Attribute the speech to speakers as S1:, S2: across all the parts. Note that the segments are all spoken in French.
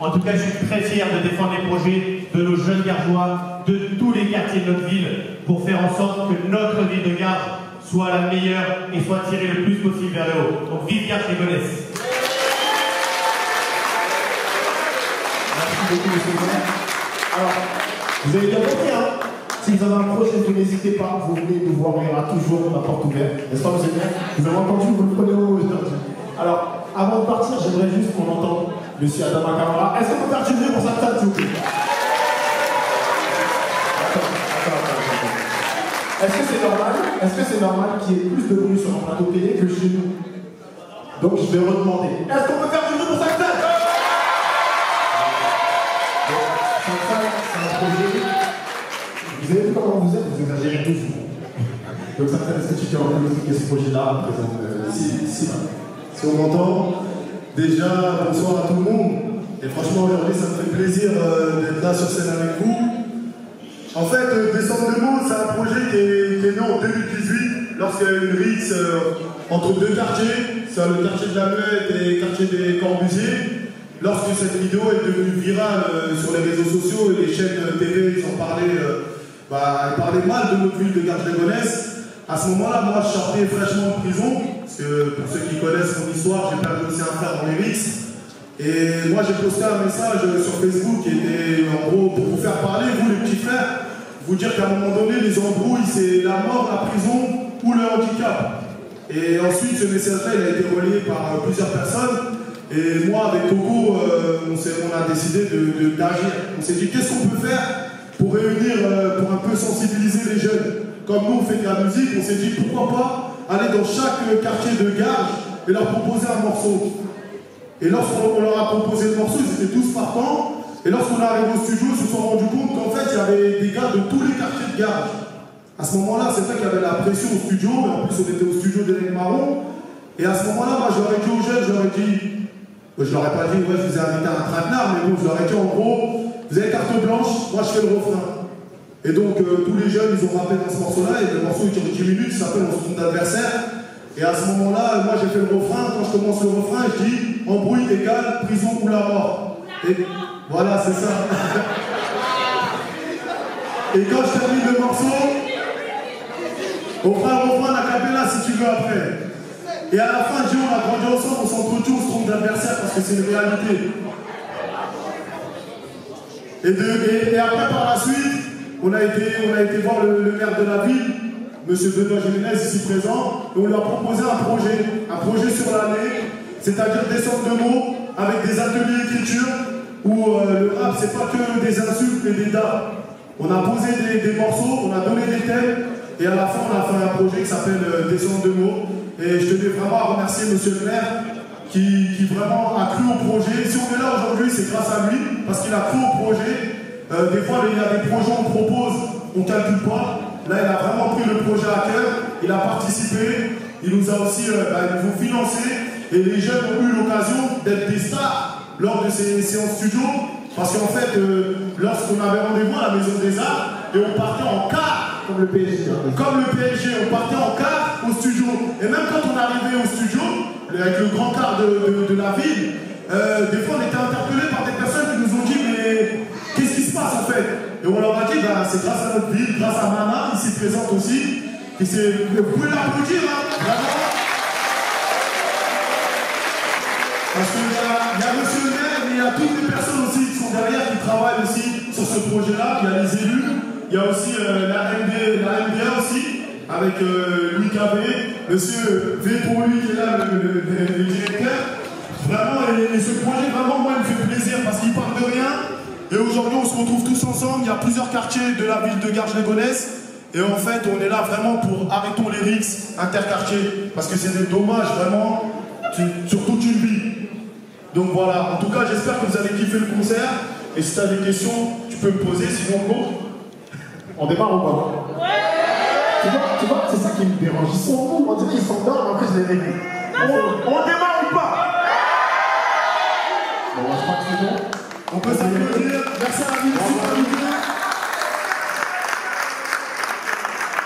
S1: En tout cas, je suis très fier de défendre les projets de nos jeunes Gargeois, de tous les quartiers de notre ville, pour faire en sorte que notre ville de Garges soit la meilleure et soit tirée le plus possible vers le haut. Donc vive Garges-les-Gonesse.
S2: Merci beaucoup, monsieur le maire. Alors, vous avez bien compris, hein? Si vous avez un projet, vous n'hésitez pas, vous venez nous voir, il y aura toujours la porte ouverte. N'est-ce pas, monsieur le maire? Vous avez entendu, vous le prenez au aujourd'hui. Alors, avant de partir, j'aimerais juste qu'on entende monsieur Adama Kamara. Est-ce qu'on peut faire du bruit pour sa table, s'il vous plaît? Est-ce que c'est normal? Est-ce que c'est normal qu'il y ait plus de bruit sur un plateau télé que chez nous? Donc, je vais redemander. Est-ce qu'on peut faire du bruit pour sa table? C'est un projet. Vous avez vu comment vous êtes, vous exagérez toujours. Donc ça fait est-ce que tu peux en expliquer ce projet-là
S3: Si on m'entend, déjà bonsoir à tout le monde. Et franchement aujourd'hui ça me fait plaisir d'être là sur scène avec vous. En fait, Descendre de mots, c'est un projet qui est né en 2018 lorsqu'il y a eu une rixe entre deux quartiers, c'est le quartier de la Muette et le quartier des Corbusiers. Lorsque cette vidéo est devenue virale sur les réseaux sociaux et les chaînes TV, ils en parlaient, ils parlaient mal de notre ville de Garges-les-Gonesse. À ce moment-là, moi, je sortais fraîchement de prison, parce que pour ceux qui connaissent mon histoire, j'ai perdu aussi un frère dans les rixes. Et moi, j'ai posté un message sur Facebook qui était, en gros, pour vous faire parler, vous les petits frères, vous dire qu'à un moment donné, les embrouilles, c'est la mort, la prison ou le handicap. Et ensuite, ce message-là, il a été relayé par plusieurs personnes. Et moi, avec Coco, on a décidé d'agir. On s'est dit, qu'est-ce qu'on peut faire pour réunir, pour un peu sensibiliser les jeunes? Comme nous, on fait de la musique, on s'est dit, pourquoi pas aller dans chaque quartier de Garges et leur proposer un morceau. Et lorsqu'on leur a proposé le morceau, ils étaient tous partants. Et lorsqu'on est arrivé au studio, ils se sont rendus compte qu'en fait, il y avait des gars de tous les quartiers de Garges. À ce moment-là, c'est vrai qu'il y avait la pression au studio, mais en plus, on était au studio d'Hélène Marron. Et à ce moment-là, moi, je leur ai dit aux jeunes, je leur ai dit, je leur ai pas dit, ouais, je vous ai invité à un traquenard, mais bon, je leur ai dit en gros, vous avez carte blanche, moi je fais le refrain. Et donc, tous les jeunes, ils ont rappelé dans ce morceau-là, et le morceau il dure 10 minutes, il s'appelle On se trompe d'adversaire. Et à ce moment-là, moi j'ai fait le refrain, quand je commence le refrain, je dis embrouille égale prison ou la mort. Et voilà, c'est ça. Et quand je termine le morceau, on fera un refrain à cappella si tu veux après. Et à la fin, je dis on a grandi ensemble, on s'entretue, on se trompe d'adversaire parce que c'est une réalité. Et après, par la suite, on a été voir le maire de la ville, M. Benoît Jiménez, ici présent, et on lui a proposé un projet sur l'année, c'est-à-dire descendre de mots avec des ateliers d'écriture où le rap, c'est pas que des insultes et des dates. On a posé des morceaux, on a donné des thèmes, et à la fin, on a fait un projet qui s'appelle Descendre de mots. Et je tenais vraiment à remercier M. le maire qui vraiment a cru au projet. Si on est là aujourd'hui, c'est grâce à lui, parce qu'il a cru au projet. Des fois, il y a des projets qu'on propose, on ne calcule pas. Là, il a vraiment pris le projet à cœur, il a participé, il nous a aussi financé. Et les jeunes ont eu l'occasion d'être des stars lors de ces séances studio. Parce qu'en fait, lorsqu'on avait rendez-vous à la Maison des Arts, et on partait en car,
S2: comme le PSG.
S3: Comme le PSG, on partait en car au studio. Et même quand on arrivait au studio, avec le grand car de la ville, des fois on était interpellés par des personnes qui nous ont dit mais qu'est-ce qui se passe en fait? Et on leur a dit c'est grâce à notre ville, grâce à Mana, ici présente aussi. Vous pouvez l'applaudir, hein, vraiment. Parce qu'il y a monsieur le maire, mais il y a toutes les personnes aussi qui sont derrière, qui travaillent aussi sur ce projet-là. Il y a les élus, il y a aussi la MDA aussi, avec Louis Cabé, monsieur V pour lui qui est là, le directeur. Vraiment, et ce projet, vraiment, moi, il me fait plaisir parce qu'il part de rien. Et aujourd'hui, on se retrouve tous ensemble. Il y a plusieurs quartiers de la ville de Garges-les-Gonesse. Et en fait, on est là vraiment pour arrêtons les rixes interquartiers. Parce que c'est des dommages vraiment sur toute une vie. Donc voilà, en tout cas, j'espère que vous avez kiffé le concert. Et si tu as des questions, tu peux me poser, sinon go.
S2: On démarre ou pas? Ouais. Tu vois, c'est ça qui me dérange. Ils sont fous, on dirait qu'ils s'endorment, mais après je les réveille. On démarre ou pas? Bon, je crois que c'est bon.
S3: On peut s'applaudir. Merci à la ville.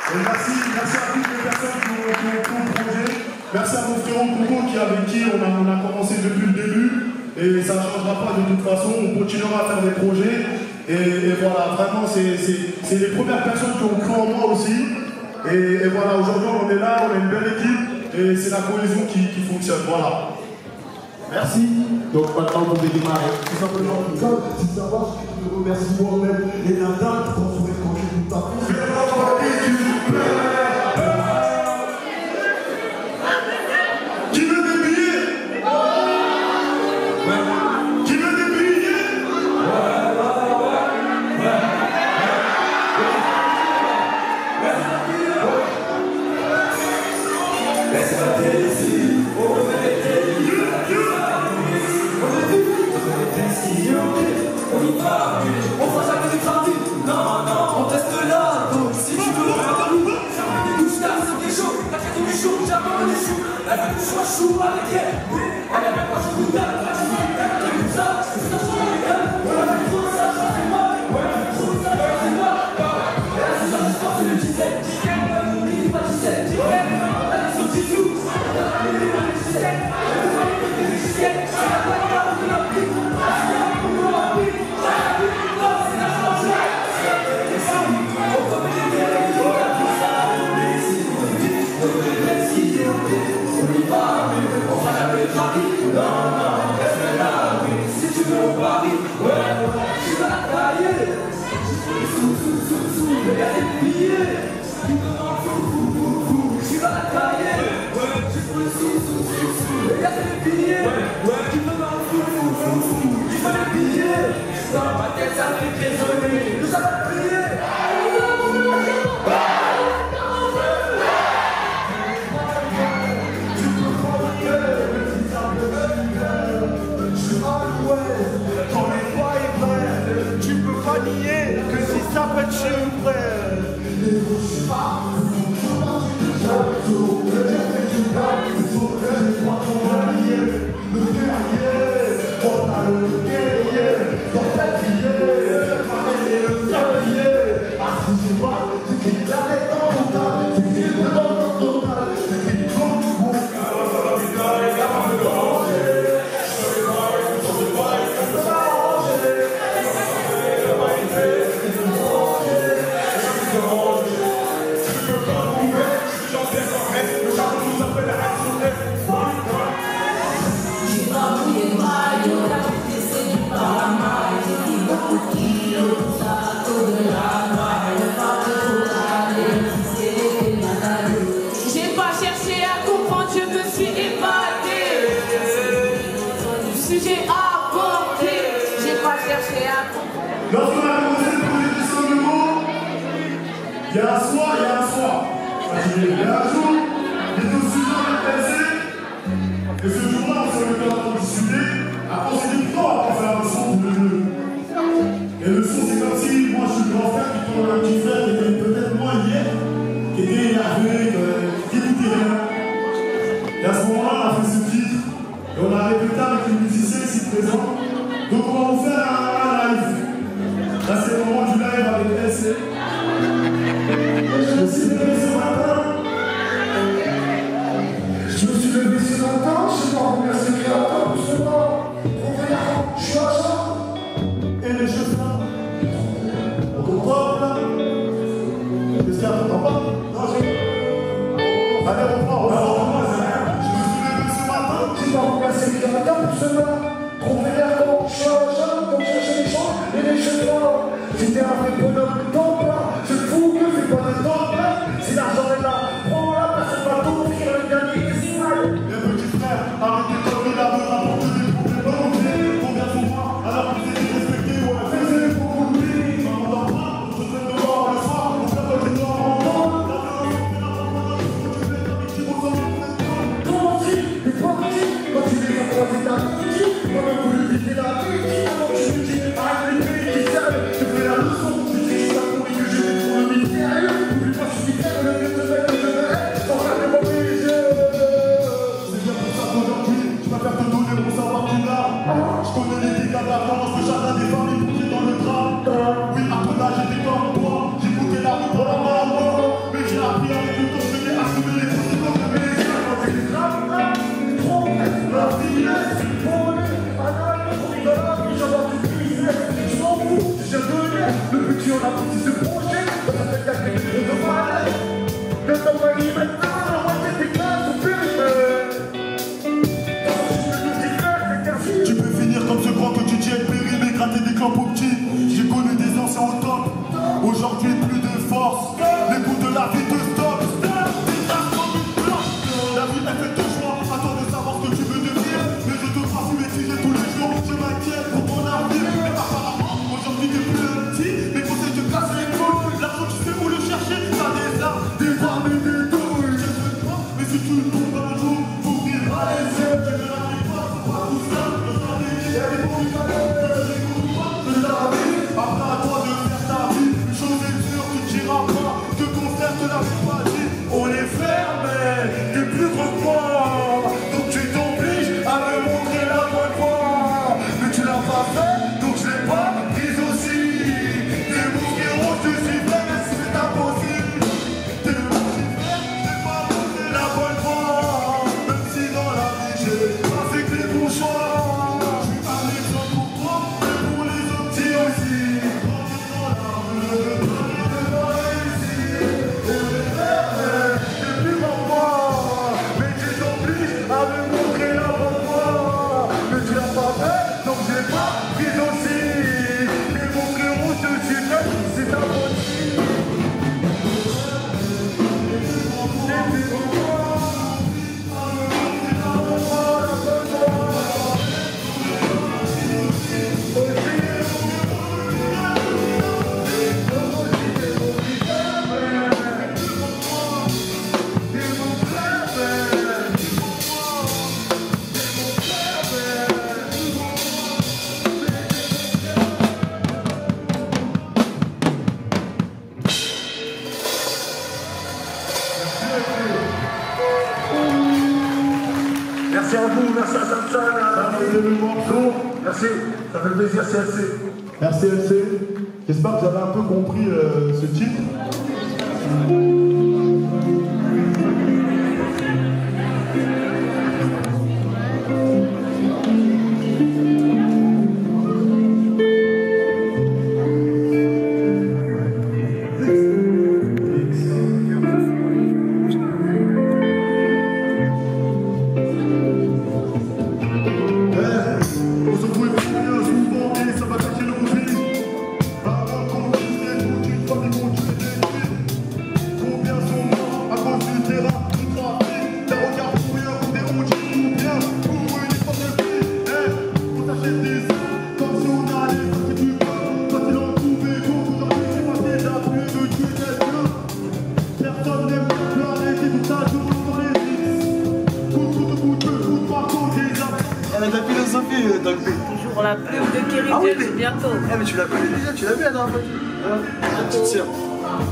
S3: Et merci à toutes les personnes qui ont le projet. Merci à mon frère Coco avec qui on a commencé depuis le début. et ça ne changera pas de toute façon. On continuera à faire des projets. Et voilà, vraiment, c'est les premières personnes qui ont cru en moi aussi. Et voilà, aujourd'hui, on est là, on est une belle équipe. Et c'est la cohésion qui fonctionne. Voilà.
S2: Merci. Donc maintenant, vous devez démarrer. Tout simplement, comme si ça va, je te remercie moi-même et la date pour trouver quand je vous tape.
S3: Qui veut des billets? Qui veut des billets?
S4: On y va, on fera jamais des tradis. Non, on teste là. Donc si tu veux faire un loup, des couches d'âme, c'est des chaud. La carte du chaud, j'aborde les choux. La fête du choix chou avec elle. Elle est même pas chou d'âme, pas chou d'âme. Comme ça, c'est ça, c'est ça. On a fait trop ça, ça fait mal. On a fait trop ça, ça fait mal. Et là, c'est ça, je pense que le 17. Il pas 17. Allez, sur 10 sous. Allez, 17. Si tu veux au Paris, ouais, tu vas la tailler. Il y a des billets. Tu vas la tailler. Il y a des billets. Tu veux dans le fou. Il faut des billets. Dans ma tête, ça fait résonner. Nous allons prier.
S5: Que si ça peut être chez nous, frère.
S3: Lorsqu'on a commencé le projet du Saint-Memo, il y a un soir. Il y a un jour, il est aussi dans le passé. Et ce jour-là, on s'est mis en train de discuter. Après, on s'est dit, pourquoi on va pas faire un son tous les deux? Et le son, c'est comme si moi, je suis le grand frère qui tourne un petit frère qui était peut-être moins hier, qui était énervé, qui n'écoutait rien. Et à ce moment-là, on a fait ce titre. Et on a répété avec les musiciens ici présents. Donc, on va vous faire un live. Là, c'est le moment du live avec SC. Je me suis levé ce matin. Je sais pas remercier le créateur pour cela. Je suis à ça. Et les cheveux là. On comprend là. Qu'est-ce qu'il y a? On comprend pas? Non, j'ai. Allez, on prend. Je me suis levé ce matin. Je sais pas remercier le créateur pour cela. Je suis à ça. Donc je cherche les gens et les cheveux là. C'était un vrai bonhomme de temps là. Je fous que c'est pas de temps là. Si l'argent est là, prends-la, personne va t'offrir le dernier smile. Les petits frères, arrêtez de tomber la main, rapportez des problèmes, combien sont moi, alors que vous êtes respectés, ouais, faisez beaucoup de bruit. On n'entend pas, on se traite de mort le soir, on fait pas du noir en temps. La violence, on fait la propagande, on se fait avec qui vous en êtes. Comment on dit, les politiques, quand tu les as croisés ta politique, on a voulu piquer la vie, alors que je me dis, arrête les pays qui savent, tu fais la leçon, tu dis ça.
S5: te l'avais pas dit, on est fermé, t'es plus gros que moi. Donc tu t'obliges à me montrer la bonne voie. Mais tu l'as pas fait, donc je l'ai pas prise aussi. T'es mon héros, je suis vrai, mais c'est impossible. T'es mon petit frère, j'ai pas montré la bonne voie. Même si dans la vie j'ai pas fait que les bons choix. Je suis un exemple pour toi, mais pour les autres aussi.
S2: Merci à vous, merci à Samson, merci, ça fait plaisir CLC. Merci LC, j'espère que vous avez un peu compris ce titre.
S6: Elle a de la philosophie dans le pays.
S7: Toujours la plume de Kerry James, bientôt.
S6: Eh mais tu la connais déjà, tu l'as vu la dernière fois. La petite sœur.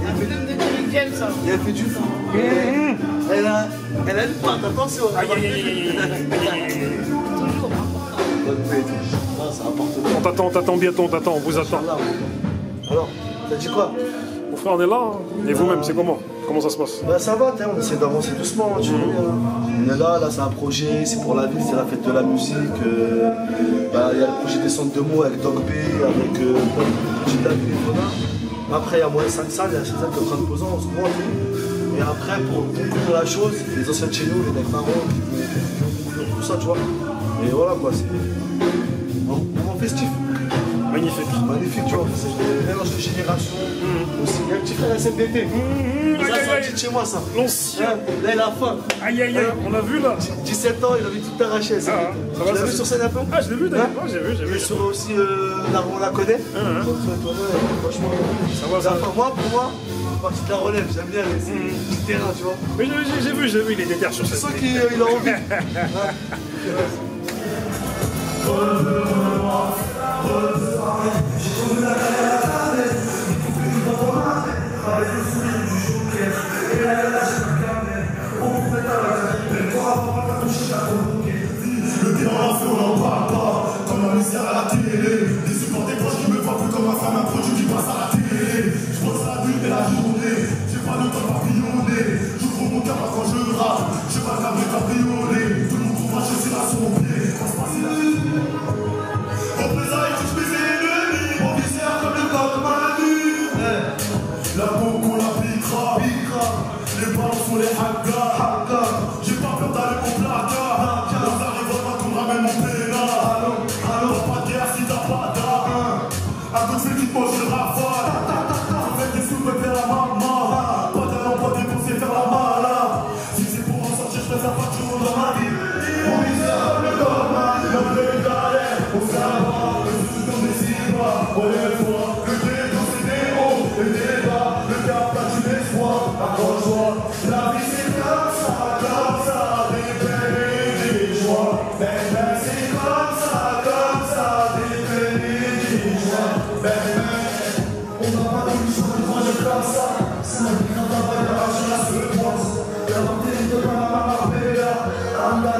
S7: La plume de Kerry James, ça.
S6: Et elle fait du fou. Elle a une patte, attention.
S7: Toujours.
S8: On t'attend bientôt, on vous attend.
S6: Alors, t'as dit quoi?
S8: Mon frère, on est là. Hein. Et vous-même, c'est comment? Comment ça se passe?
S6: Bah ça va, on essaie d'avancer doucement, tu vois. On est là, c'est un projet, c'est pour la ville, c'est la fête de la musique. Bah, il y a le projet des centres de mots avec Dog B, avec Petit David et Fona. Après, il y a moins 5 salles, il y a 6 salles qui sont en train de poser, on se voit. Et après, pour conclure la chose, les anciens de chez nous, les mecs marrons, tout ça, tu vois. Et voilà quoi, c'est un moment festif.
S8: Magnifique.
S6: Magnifique, tu vois. C'est un mélange de génération. Aussi, il y a un petit frère SMDT. Ça, c'est un petit chez moi, ça.
S8: L'ancien.
S6: Là, il a faim.
S8: Aïe, aïe, aïe, on l'a vu là.
S6: 17 ans, il avait tout arraché. Tu l'as vu sur scène un peu?
S8: Ah, je l'ai vu d'ailleurs. J'ai vu.
S6: Il est sur aussi, on la connaît. Franchement,
S8: ça va, ça va.
S6: Moi, pour moi, partie de la relève, j'aime bien les petits terrains, tu vois.
S8: Mais j'ai vu, il est déter sur
S6: scène.
S8: C'est
S6: ça qu'il a envie.
S4: J'ai tombé la galère à la tablette, il faut que je m'en remette avec le sourire du joker. Et là, j'ai ma carnet, on pouvait à la vie, mais pour avoir pas touché la convoquée. Le terrain à feu, on n'en parle pas, comme la misère à la télé. Des supports des proches qui me voient plus comme ma femme, un produit qui passe à la télé. Je pense à la nuit et la journée, j'ai pas le temps papillonner. J'ouvre mon cœur quand je rappe, j'ai pas de la vraie cabriolet. Tout le monde trouve je suis là sur mon pied, quand se passe la vie. Représailles, touche mes ennemis, mon viscère comme le corps de ma vie. La bombe, on la piquera, les ballons sont les hagas. J'ai pas peur d'aller au placard. On arrive au temps qu'on ramène mon pénal. Alors, pas de guerre si t'as pas d'armes. Un coup de fil qui te mange le rafale.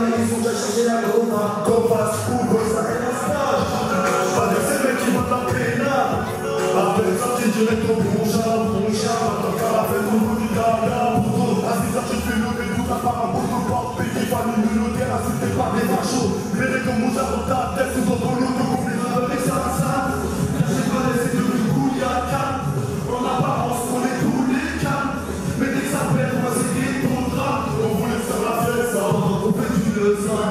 S5: ils ont déjà changé la goma. Qu'on passe pour ça et la stage. Pas de ces mecs qui vont la pénale. Après ça, tu dirais ton bon chat. Tant qu'à la fête, on vous dit dada. À 6h, tu fais le tout à part un bout de porte. Pays pas nous noter, assisté par des machos. Mais les comme Moussa dans ta tête, sous ton boulot, nous oublions de laisser la salle. J'ai pas laissé de coup, y'a calme. En apparence, on est tous les calmes. Mais dès que ça pète, on va s'aider ton drap. On voulait faire la fête, ça, on fait du le sang.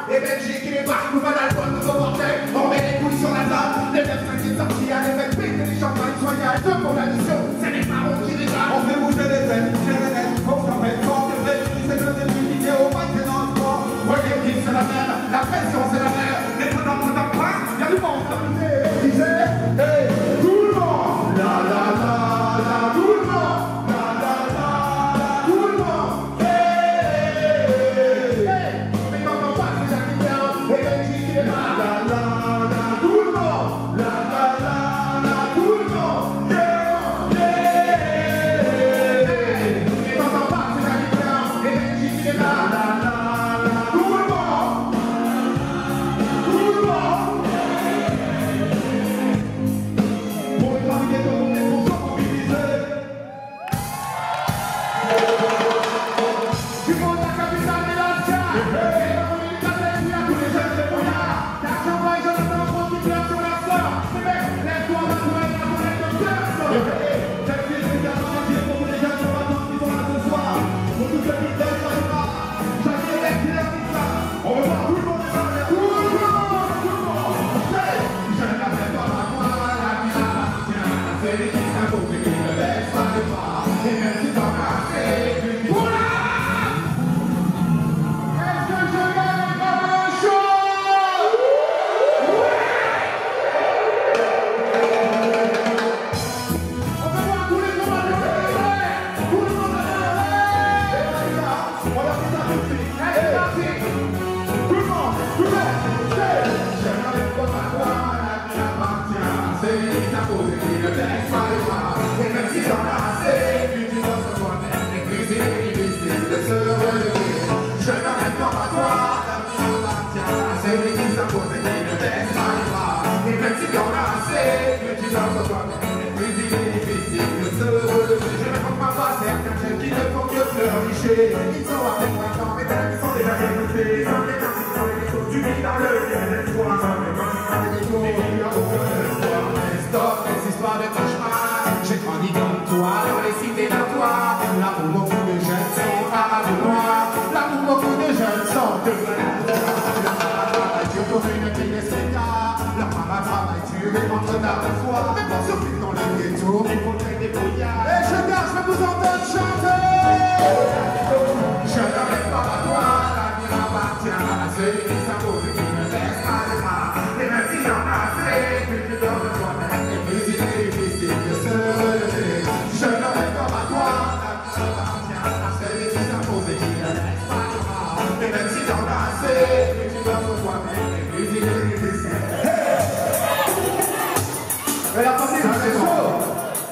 S9: Et Belgique, il débarque, nouvel album, nouveau mortel. On met les couilles sur la table. Les 9-5 qui sortis à les mecs, péter les champagnes, soyez à deux pour l'addition. C'est les marrons qui rigolent. On fait bouger les têtes, bouger les têtes. On s'en fait fort, c'est vrai, c'est le début vidéo, maintenant le sport. Ouais, les kids, c'est la merde, la pression, c'est la merde. Les prenants, on t'en prend, y'a du monde, t'as poussé. Disait, hey, tout le monde. La la la la, tout le monde. La la la la, tout le monde. Hey, hey, mais quand on passe, c'est Jackie Brown. Et Belgique, il est là. La la la, tout le monde. La la la la, tout le monde. Yeah, yeah. Mais quand on passe, c'est Jackie Brown. Et Belgique, il est là. La la la, tout le monde. Tout le monde. Pour les familles de mon époux, sont mobilisés. Du monde, la capitale de l'Asia. Et la communication, il y a tous les jeunes de Moya. Car j'en vois, j'en entends trop qui pleurent sur leur sort. Les mecs, lève-toi, va trouver la monnaie de personne. J'ai fait des gars dans entier pour tous les jeunes sur la tente qui sont là ce soir. Pour tous ceux qui donnent pas de pas. Chaque élève qui leur dit ça. On veut voir tout le monde parler. Tout le monde, tout le monde. Je n'appelle pas ma foi, la vie m'appartient. C'est les qui s'imposent et qui ne laissent pas de pas. Et même si t'en as assez, voilà. Est-ce que je gagne comme un show? On peut voir tous les commandes, tout le monde à l'heure. On leur dit ça tout de suite. Allez, c'est parti. Tout le monde, ouvert, je n'arrive pas à toi, la vie m'appartient. C'est lui qui s'impose et qui ne laisse pas le pas. Et même si t'en as assez, puis tu dois savoir et puis c'est difficile de se relever. Je n'arrive pas à toi, la vie m'appartient. C'est lui qui s'impose et qui ne laisse pas le pas. Et même si t'en as assez, puis tu dois savoir et puis il est difficile de se relever. Je ne compte pas certains jeunes qui ne font que pleurnicher. Ils sont à peine 20 ans, mais ils sont déjà dégoûtés. Ils sont des gens qui sont les choses du vide dans le ciel d'espoir. Ils sont des gens qui sont des choses, mais il n'y a aucun espoir. Mais stop, les histoires de cauchemar. J'ai grandi comme toi dans les cités d'Artois. Là où beaucoup de jeunes sont arabes ou noirs. Là où beaucoup de jeunes sont de tu pour une fille de spectacle. Leur maman travaille dur et contre d'art de foi. Mais pour survivre dans le ghetto, il faut créer des brouillards. Et je garde, je vais vous entendre chanter. Je n'arrête pas à toi, la vie m'appartient. À celui qui s'impose et qui ne laisse pas de pas. Et même s'il en a assez, plus tu dors de toi-même. Et plus il est difficile de se relever. Je n'arrête pas à toi, la vie m'appartient. À celui qui s'impose et qui ne laisse pas de pas. Et même s'il en a assez, plus tu dors de toi-même. Et plus il est difficile. Et la partie, c'est chaud.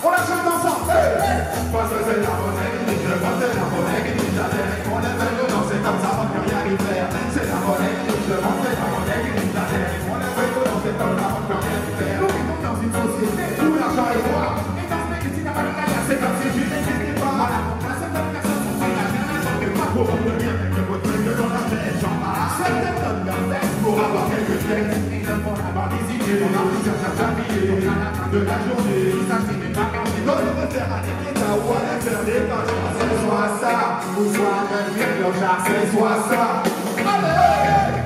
S9: On la chante ensemble. Parce que c'est la monnaie qui dit, je pense que c'est la monnaie qui dit, j'adhère. On est venu danser comme ça, on peut rien y faire. C'est la monnaie qui dit, je pense que c'est la monnaie qui dit, j'adhère. On est venu danser comme ça, on peut rien y faire. Nous vivons dans une société où l'argent est roi. Et dans ce pays, s'il n'y a pas de galère, c'est comme si tu n'existais pas. Voilà, certaines personnes sont prêtes à faire n'importe quoi pour obtenir quelques beaux trucs dans la tête. J'en parle. Certaines donnent leur tête pour avoir quelques têtes. Et ne font avoir des idées. On a plusieurs habillés. À la fin de la journée, ils s'achètent des vacances. Ils veulent refaire un équita ou aller faire des tâches. C'est soit ça, ou soit devenir leur jar. C'est soit ça. Allez,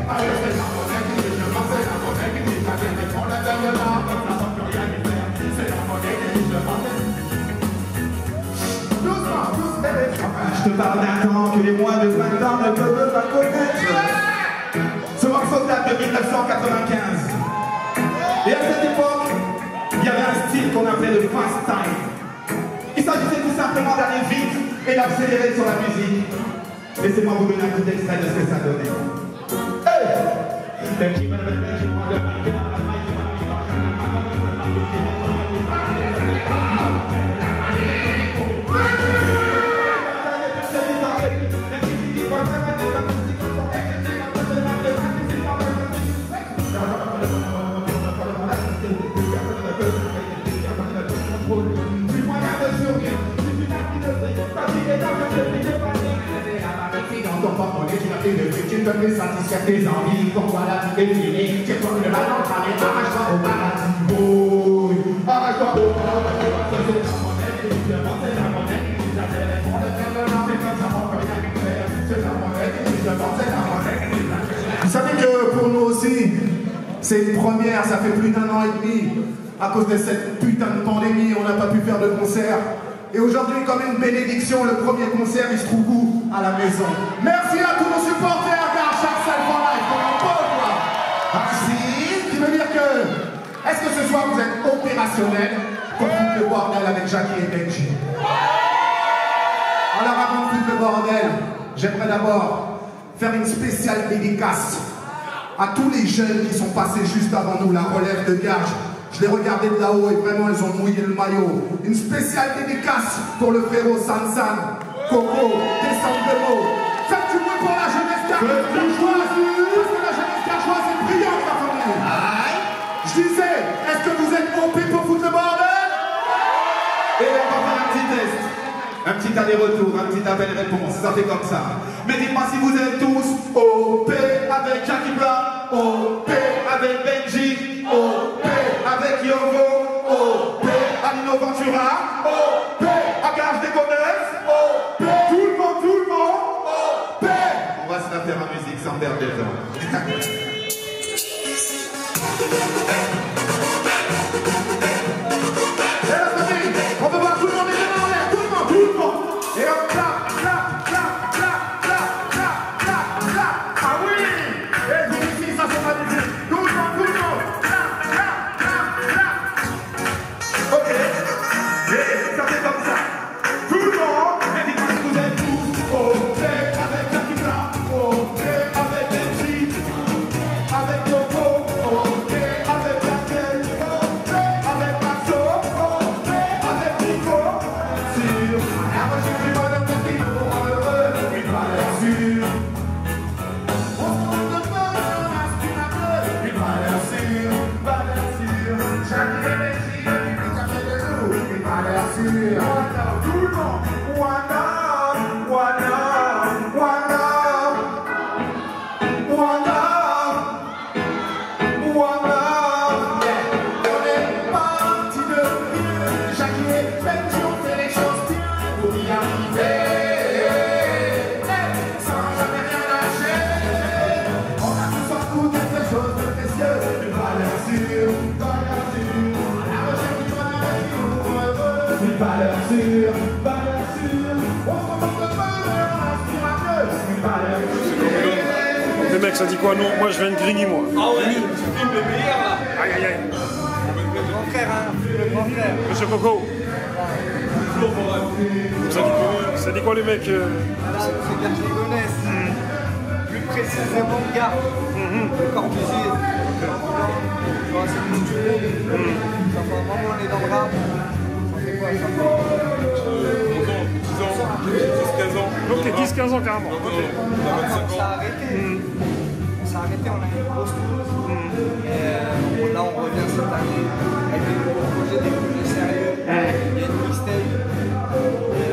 S9: allez, c'est la monnaie qui dit, je pense, c'est la monnaie qui dit, j'adhère. On est vers le nord, comme ça, on peut rien y faire. C'est la monnaie qui dit, je pense. Doucement, doucement. te parle d'un temps que les moins de 20 ans ne peuvent pas connaître. Ce morceau date de 1995. Et à cette époque, il y avait un style qu'on appelait le fast time. Il s'agissait tout simplement d'aller vite et d'accélérer sur la musique. Laissez-moi vous donner un petit extrait de ce que ça donnait. Tu ne peux plus satisfaire tes envies, pourquoi la vie est finie? Tu prends le ballon, arrache-toi au paradis. Oh, arrache-toi au paradis.
S2: Vous savez que pour nous aussi, c'est une première, ça fait plus d'1 an et demi. À cause de cette putain de pandémie, on n'a pas pu faire de concert. Et aujourd'hui, comme une bénédiction, le premier concert, il se trouve où? À la maison. Merci à tous nos supporters, car chaque salle pour live, comme un beau, quoi. Merci. Ce qui veut dire que, est-ce que ce soir vous êtes opérationnel pour foutre le bordel avec Jackie et Benji? Alors avant de foutre le bordel, j'aimerais d'abord faire une spéciale dédicace à tous les jeunes qui sont passés juste avant nous, la relève de Garges. Je les regardais de là-haut et vraiment ils ont mouillé le maillot. Une spéciale dédicace pour le frérot Sansan, Coco, descendre de mots. Faites du bruit pour la jeunesse gargeoise, parce que la jeunesse gargeoise est brillante, ma famille. Je disais, est-ce que vous êtes OP pour foutre le bordel?
S9: Et on va faire un petit test. Un petit aller-retour, un petit appel-réponse, ça fait comme ça. Mais dites-moi si vous êtes tous OP avec Jackie Blanc, OP avec Benji, OP avec Yovo, OP à Nino Ventura, OP à Garges des Gonesse, OP, tout le monde, OP. On va se la faire en musique sans perdre de temps.
S2: Et la famille, on peut voir tout le monde les mains en l'air, tout le monde. Et on clap, clap, clap, clap, clap, clap, clap, clap. Ah oui. Et vous ici, ça c'est ma musique. Tout le monde, clap, clap, clap, clap.
S9: Ok. Et ça fait comme ça. Tout le monde, et dites-moi si vous êtes tous OP avec Jackie Blanc, OP avec Benji, avec Yovo, OP avec Jackie, OP avec Maxo, OP avec Nico. Sur la recherche du bonheur de Nico, heureux, une valeur sûre. On se trouve de bonheur aspirable, une valeur sûre, Jackie et Benji, une café de nous, une valeur sûre. Tout le monde, one up, one up, one up, one up, one up. Yeah. On est parti de rien, Jackie et Benji ont fait les choses bien pour y arriver. Hey, sans jamais rien lâcher. On a tous en coup quelque chose de précieux, une valeur sûre, valeur sûre. À la recherche du bonheur qui nous heureux, une valeur sûre, valeur sûre. On se retrouve de bonheur inspirable, une valeur sûre.
S8: Les mecs, ça dit quoi? Non, moi je viens de Grigny, moi.
S4: Ah ouais, tu filmes le meilleur là.
S8: Aïe aïe aïe.
S4: Le grand frère, hein. Le grand frère.
S8: Monsieur Coco. Ça dit quoi les mecs?
S4: C'est Garges des Gonesse. Plus précisément Garges. Le Corbusier. C'est le bout du monde. Ça fait un moment on est dans le rap. Ça fait quoi? Ça fait
S8: 10 ans. Ok, 10-15 ans carrément.
S4: on s'est arrêté. On s'est arrêté, on a une grosse pause. Et là on revient cette année avec des nouveaux projets, des projets sérieux. Il y a une mixtape,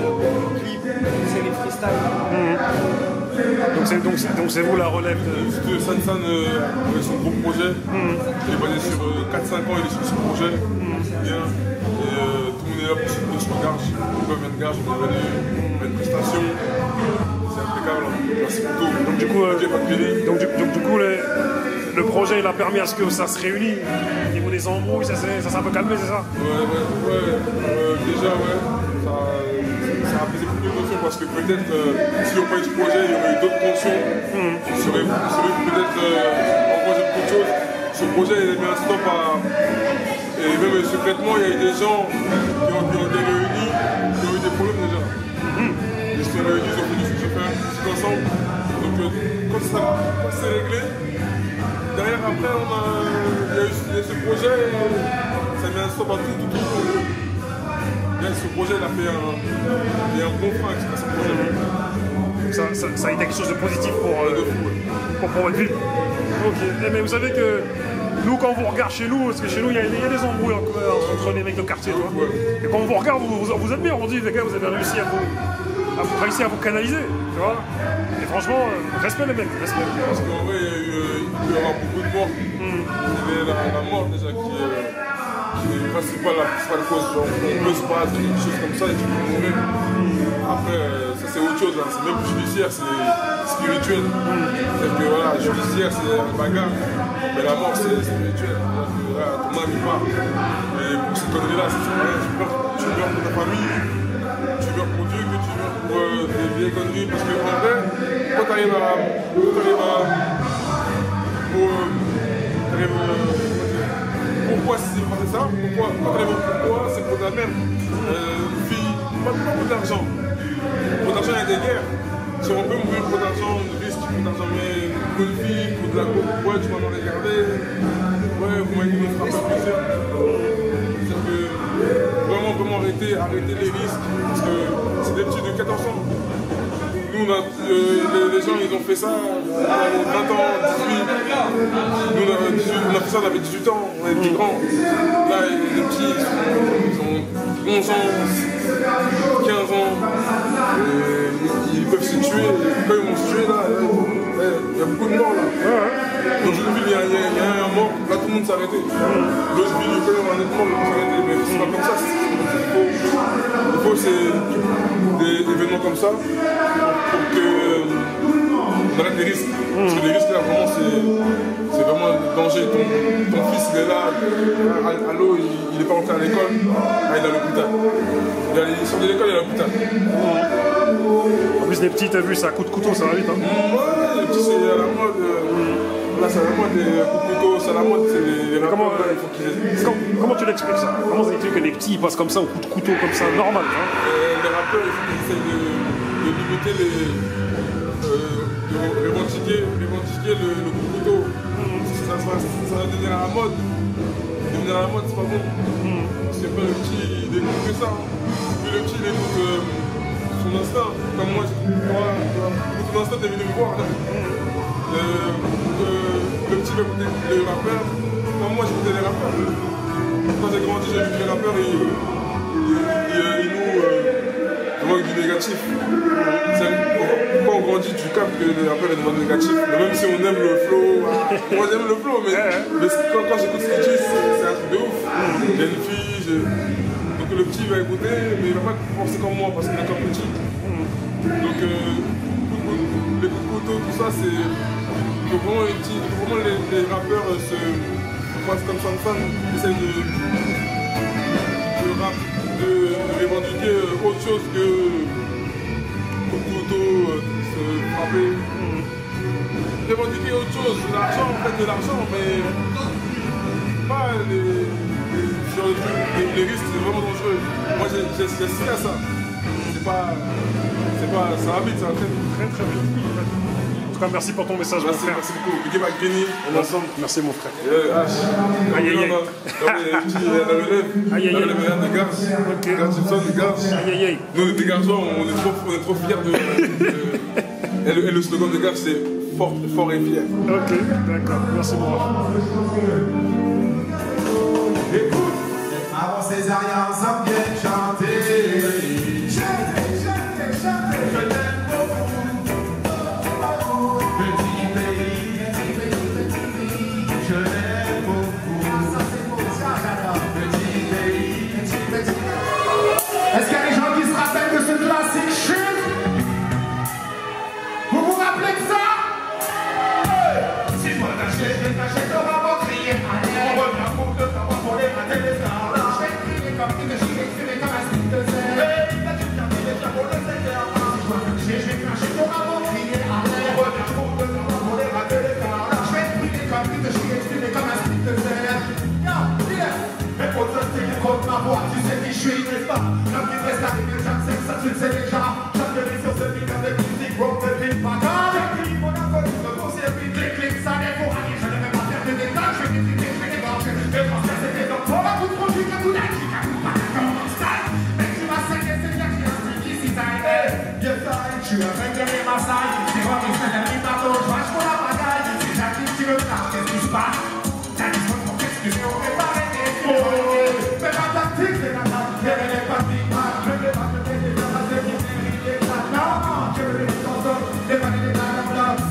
S4: beaucoup de clips, une série freestyle.
S8: Donc c'est vous la relève
S10: de Sansan avec son gros projet. Il est basé sur 4-5 ans, il est sur ce projet. Bien. Et tout le monde est là pour soutenir sur Garges. On vient de Garges, on a une prestation. C'est impeccable. Merci beaucoup.
S8: Donc du coup, le projet il a permis à ce que ça se réunisse. Au niveau des embrouilles, ça s'est un peu calmé, c'est ça?
S10: Ouais. Déjà, ouais. Ça a apaisé beaucoup d'émotion parce que peut-être si on parlait du projet, il y aurait eu d'autres tensions. Il serait peut-être encouragé beaucoup de choses. Ce projet, il a mis un stop à. Et même secrètement, il y a eu des gens qui ont été réunis, qui ont eu des problèmes déjà. Ils se sont réunis, ils ont fait du musique ensemble. Donc quand c'est réglé, derrière après il y a eu ce projet, ça a mis un stop à tout. Ce projet, il a fait un bon frein à ce projet.
S8: Ça a été quelque chose de positif pour votre ville. Ok, mais vous savez que nous, quand on vous regarde chez nous, parce que chez nous, il y a des embrouilles entre les mecs de quartier, tu vois. Et quand on vous regarde, vous êtes bien, on dit, les gars, vous avez réussi à vous canaliser, tu vois. Et franchement, respect les mecs, respect.
S10: Parce qu'en vrai, il peut y avoir beaucoup de morts. Il y avait la mort déjà qui c'est pas la cause. On peut se battre, des choses comme ça, et tu peux mourir. Après, ça c'est autre chose, hein. C'est même plus judiciaire, c'est spirituel. C'est-à-dire que voilà, judiciaire c'est la bagarre, mais la mort c'est spirituel. Voilà, ton âme il part. Mais pour ces conneries-là, ça sert à rien. Tu meurs pour ta famille, tu meurs pour Dieu, que tu meurs pour des vieilles conneries. Parce qu'en vrai, quand tu arrives à. Pourquoi c'est ça? Pourquoi c'est pour ta mère? Fille, pas pour d'argent. Pour d'argent, il y a des guerres. Si on peut mourir pour d'argent, on risque pour d'argent, mais pour une fille, pour de la coke, ouais, tu vas me regarder. Ouais, vous m'avez dit qu'on fera pas plaisir. C'est que vraiment arrêter les risques. Parce que c'est des petits de 14 ans. Nous, les gens, ils ont fait ça, on a 20 ans, 18. Nous, on a fait ça, on avait 18 ans, on était grands. Là, les petits, ils ont 11 ans, 15 ans. Ils peuvent se tuer. Quand ils vont se tuer, là, il y a beaucoup de morts, là. Dans une ville, il y a un mort, là, tout le monde s'est arrêté. L'autre ville, quand il y a un autre mort, ils vont s'arrêter. Mais c'est pas comme ça. Il faut des événements comme ça pour qu'on arrête les risques. Parce que les risques là vraiment c'est vraiment un danger. Ton fils il est là, à l'eau, il n'est pas rentré à l'école, il est à l'hôpital. Il sort de l'école, il est à l'hôpital.
S8: En plus les petits, t'as vu, c'est à coup de couteau, ça va vite. Hein.
S10: Ouais, les petits c'est à la mode. Là c'est à la mode des coups de couteau, c'est à la mode, c'est les rappeurs là, il faut qu'ils...
S8: Comment tu l'expliques ça? Comment ça explique que les petits ils passent comme ça au coup de couteau comme ça, normal hein?
S10: Les rappeurs il faut qu'ils essayent de limiter de revendiquer le coup de couteau. Ça va devenir à la mode. Devenir à la mode c'est pas bon. Parce que le petit il écoute que ça. Puis le petit il écoute son instinct. Comme moi, ton instinct t'es venu me voir. Le petit va écouter les rappeurs. Comme moi j'écoutais les rappeurs. Quand j'ai grandi j'ai vu les rappeurs et ils nous manquent du négatif. Quand on grandit tu captes que les rappeurs ils nous manquent du négatif. Mais même si on aime le flow, moi j'aime le flow mais quand j'écoute ce qu'ils disent c'est un truc de ouf. J'ai une fille, donc le petit va écouter mais il va pas penser comme moi parce qu'il est encore petit. Donc les coups de couteau tout ça c'est... Il faut vraiment les rappeurs se passent comme Sansan, essayent de revendiquer autre chose que le couteau, se frapper. Revendiquer autre chose, l'argent, en fait de l'argent, mais pas les risques, c'est vraiment dangereux. Moi j'essaie à ça. Ça va vite, ça va très très vite.
S8: En tout cas, merci pour ton message, mon frère.
S10: Merci beaucoup. Big up à Grigny, on est ensemble.
S8: Merci, mon frère.
S10: Aïe, aïe, aïe. La relève.
S8: Aïe, aïe, aïe.
S10: Des gars. Gars Gibson, des gars.
S8: Aïe, aïe, aïe.
S10: Nous, les garçons, on est trop fiers de. Et le slogan des gars, c'est fort et fier.
S8: Ok, d'accord. Merci, mon frère.
S9: Écoute, avant Césarien, ça me vient chanter. Est-ce qu'il y a des gens qui se rappellent de ce classique chute? Vous vous rappelez de ça? Si je m'attachais, t'auras pas crié. On revient pour que t'as pas pour les mater les stars. Je vais crier comme une voix, tu sais qui je suis, n'est-ce pas? L'homme qui reste arrivé, je ne sais que ça tu le sais déjà. J'atterris sur ce beat de musique, rock de beat, pas grave. J'écris mon inconnu, me conseille, puis clic, ça n'est pour aller. Je ne vais pas faire de détails, je vais détriquer, je vais débrancher. Et parce que c'était donc pour la bout de produit, que vous n'avez qu'à vous pas d'accord dans le style. Mais tu m'as saigné, c'est bien que j'ai un style qui s'y taille. Yes, I, je suis un mec de mes massailles. C'est moi qui fais un bateau, je marche pour la bagaille. Si j'arrive, tu me parles, qu'est-ce qui se passe? T'as dit son pour t'excuser, on fait pas arrêter. Mais ma tactique, c'est la tactique, elle est pas big man. Je vais pas te faire des choses, c'est qui mérite des plats. Non, je veux les chansons, les vannes et les blagues.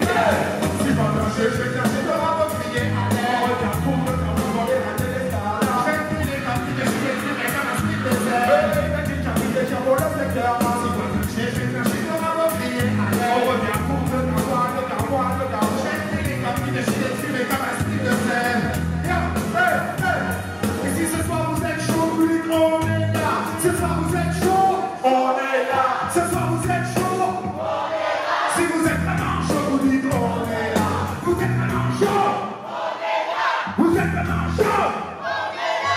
S9: Si pas branché, je vais chercher de la bonne crier. Alors, regarde pour me faire vous voler la télé. J'ai pris les capilles, je suis estimé comme un split de sel. Mais tu capilles déjà pour le secteur. Si pas branché, je vais chercher de la bonne crier. Alors, regarde pour me faire voir le carrois, le carrois. J'ai pris les capilles, je suis estimé comme un split de sel. Et si ce soir vous êtes chaud, public, on est là. Ce soir vous êtes chaud, on est là. Ce soir vous êtes chaud, on est là. Si vous êtes vraiment chaud, vous dites on est là. Vous êtes vraiment chaud, on est là. Vous êtes vraiment chaud, on est là.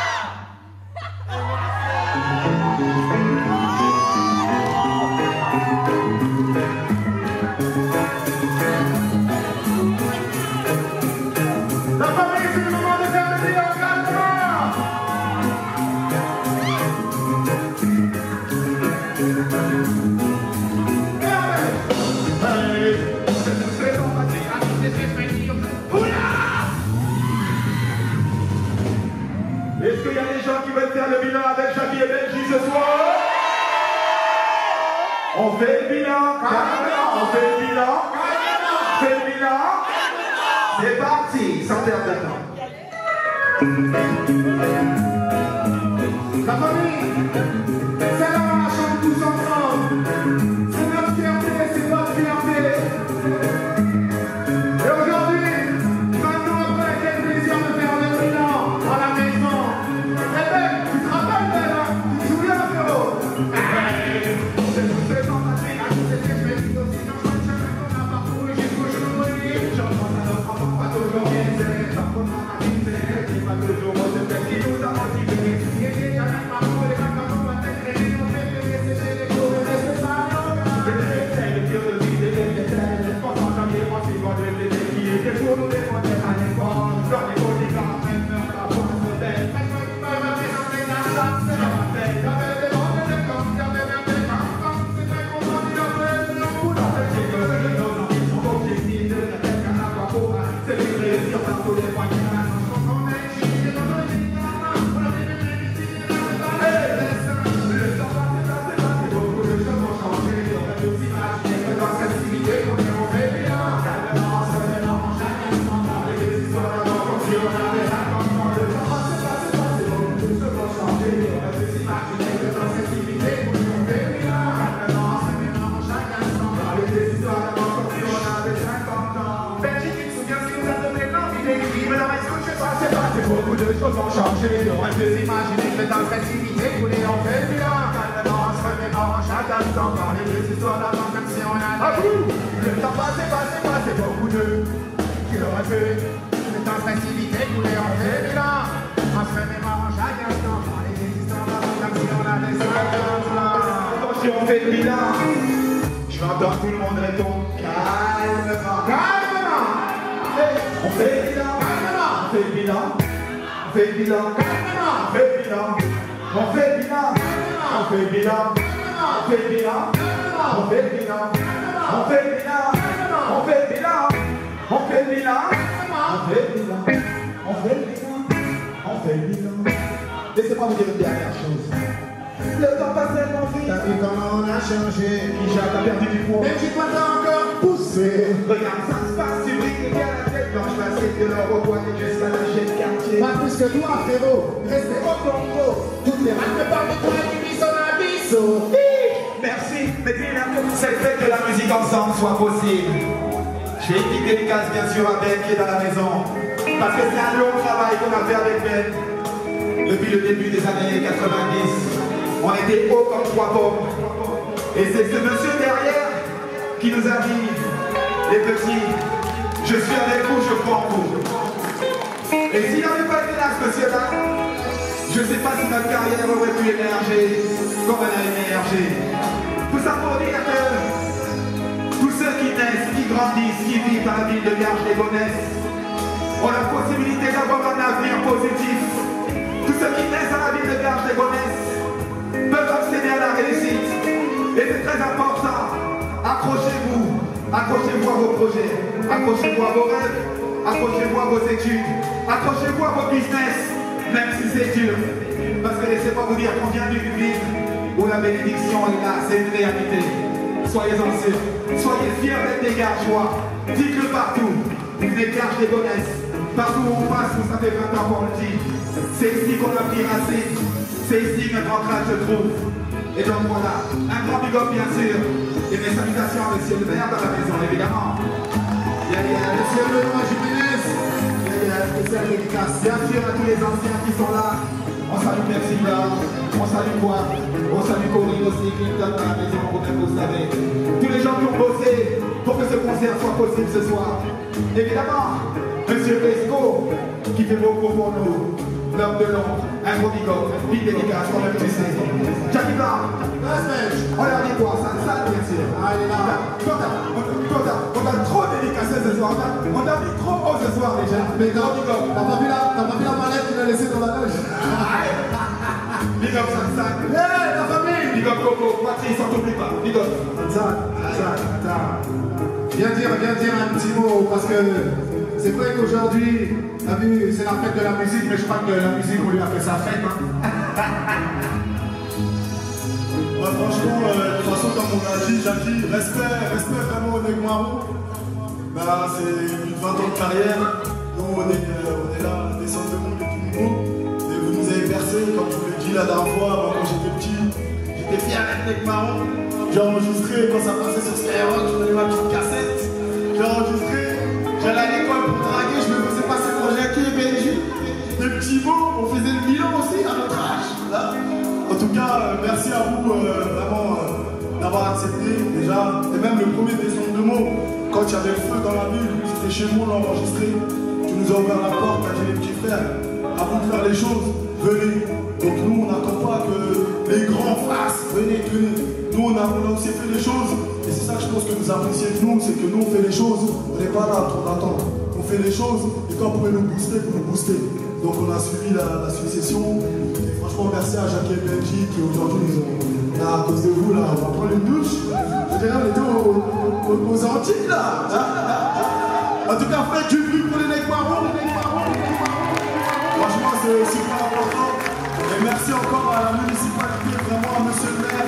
S9: La famille, c'est le moment de faire le deal en calmement. Est-ce qu'il y a des gens qui veulent faire le bilan avec Jackie et Benji ce soir? On fait le bilan, on fait le bilan, on fait le bilan. C'est parti, sans perdre de temps. La famille, c'est là on la chante tous ensemble. C'est notre fierté, c'est votre fierté. Et aujourd'hui, maintenant après, quel plaisir de faire le bilan à la maison. Et Ben, tu te rappelles Ben, hein? Tu te souviens frérot? C'est tout ce temps passé, à tous ces faits, je vais dire aussi dans chaque chemin qu'on a parcouru jusqu'au jour où il est. J'en pense à notre enfant, pas toujours bien, c'est pas qu'on en a visé, c'est pas toujours bon, c'est peut-être qui nous a motivés. Et il y a même pas pour les gens comme on va t'écrire, on fait que c'est les cours et c'est ça, c'est le pire de vie, c'est le tel, pourtant j'en ai moi, c'est quoi de l'été qui était pour nous défendre à l'école, dans les cours des gars, même la voix se belle, mais je me pas ma maison, c'est la chasse, c'est la paix, j'avais des bandes de camps, j'avais même des camps, c'est vrai qu'on s'en dit la paix, non, pour la paix, c'est que les nos amis sont objectifs de la tête qu'à la voix pour un, c'est les réussir par tous les points qui m'ont on est chier dans nos vies, on a des bénéfices, le temps passe, beaucoup de choses ont changé, on a tous imaginé que dans cette activité, on est au bien, calmement, se mélange, chacun s'en va, les histoires d'avant, comme si on avait 50 ans, le temps passe, beaucoup de choses ont changé, on a tous imaginé que dans cette activité, on est au bien, calmement, se mélange, chacun s'en va, les histoires d'avant, comme si on avait 50 ans. Benji, tu te souviens ce qui nous a donné l'envie d'écrire, mais dans les trucs, je sais pas, c'est passé, beaucoup de choses ont changé, on a tous imaginé que dans cette activité, on est au bien, calmement, se mélange, chacun s'en va, les histoires d'avant, comme si on avait. Le temps passé, beaucoup de qui l'auraient fait. Le temps facilité, voulait en faire bilan. On se mélange chacun s'en va, les histoires d'avant, comme si on avait 50 ans. Attention, on fait le bilan. Je vais entendre tout le monde répondre calmement. Calmement. On fait le bilan. Calmement. On fait le bilan. On fait le bilan. Calmement. On fait le bilan. On fait le bilan. On fait le bilan. On fait le bilan. On fait le bilan. On fait le bilan. On fait le bilan. On fait le bilan. On fait le bilan. On fait le bilan. On fait le bilan. Laissez-moi vous dire une dernière chose. Le temps passe tellement vite. T'as vu comment on a changé. Kisha, t'as perdu du poids. Mais tu dois encore pousser. Regarde, ça se passe, tu brilles bien la tête blanche. Passée de l'or au poignet jusqu'à la chaîne quartier. Pas plus que toi, frérot. Restez au Congo. Toutes les rats me parlent de toi et du bisson à bisson. Merci, mais bien cette fête de la musique ensemble soit possible. J'ai une petite dédicace bien sûr à Ben qui est dans la maison. Parce que c'est un long travail qu'on a fait avec Ben. Depuis le début des années 90. On était haut comme trois pommes. Et c'est ce monsieur derrière qui nous a dit, les petits, je suis avec vous, je crois en vous. Et s'il n'avait pas été là, ce monsieur-là, je Je sais pas si notre carrière aurait pu émerger comme elle a émergé. Tout ça pour dire que tous ceux qui naissent, qui grandissent, qui vivent dans la ville de Garges-les-Gonesse ont la possibilité d'avoir un avenir positif. Tous ceux qui naissent dans la ville de Garges-les-Gonesse peuvent accéder à la réussite. Et c'est très important. Accrochez-vous. Accrochez-vous à vos projets. Accrochez-vous à vos rêves. Accrochez-vous à vos études. Accrochez-vous à vos business. Même si c'est dur. Parce que laissez-moi vous dire qu'on vient d'une ville où la bénédiction est là. C'est une réalité. Soyez-en sûrs. Soyez fiers d'être des Gargeois. Dites-le partout. Vous êtes Garges-les-Gonesse. Partout où on passe, ça fait 20 ans qu'on le dit. C'est ici qu'on a pris racine. C'est ici que notre ancrage se trouve. Et donc voilà, un grand big up bien sûr. Et mes salutations à monsieur le maire dans la maison, évidemment. Il y a monsieur Benoît Jiménez. Il y a une spéciale dédicace, bien sûr, à tous les anciens qui sont là. On salue Persida, on salue quoi? On salue Corinne aussi, Clinton dans la maison, vous savez. Tous les gens qui ont bossé pour que ce concert soit possible ce soir. Évidemment, monsieur Pesco, qui fait beaucoup pour nous. L'homme de l'ombre, un gros bigot, big dédicace, quand même tu sais. Jackie Blanc, on leur dit quoi? Ça, bien sûr. Allez là, on a trop dédicacé ce soir. On a mis trop haut ce soir déjà. Mais non, big up. T'as pas vu la mallette qu'il a laissée dans la neige? Big up Sansan. Hey, la famille. Big up Coco, Patrice, on t'oublie pas. Big up. Sansan. Viens dire un petit mot parce que c'est vrai qu'aujourd'hui, t'as vu, c'est la fête de la musique, mais je crois que la musique, on lui a fait sa fête. Hein.
S3: Ouais, franchement, de toute façon, comme on l'a dit, Jackie, respect vraiment au Negmarou. Bah, c'est une 20 ans de carrière. Nous, on est là, descendre de monde et tout nouveau. Et vous nous avez bercé, comme je vous l'ai dit la dernière fois, moi, quand j'étais petit, j'étais fier d'être Negmarou. J'ai enregistré quand ça passait sur Skyrock, je donnais ma petite cassette. J'ai enregistré. J'allais à l'école pour draguer, je me faisais passer pour Jackie et Benji. Des petits mots, on faisait le bilan aussi à notre âge. Là. En tout cas, merci à vous vraiment d'avoir accepté déjà. Et même le premier descente de mots, quand il y avait le feu dans la ville, c'était chez nous, on l'a enregistré. Tu nous as ouvert la porte, t'as dit les petits frères, à vous de faire les choses, venez. Donc nous, on n'attend pas que les grands fassent, venez. Nous, on a aussi fait les choses. Et c'est ça que je pense que vous appréciez de nous, c'est que nous on fait les choses, on n'est pas là trop d'attendre. On fait les choses et quand vous pouvez nous booster, vous nous boostez. Donc on a suivi la succession. Et franchement merci à Jackie et Benji qui aujourd'hui nous ont. Là, à cause de vous, là, on va prendre une douche. Je dirais on était aux Antilles là. En tout cas, faites du bruit pour les Negmarou. Franchement c'est super important. Et merci encore à la municipalité, vraiment à monsieur le maire,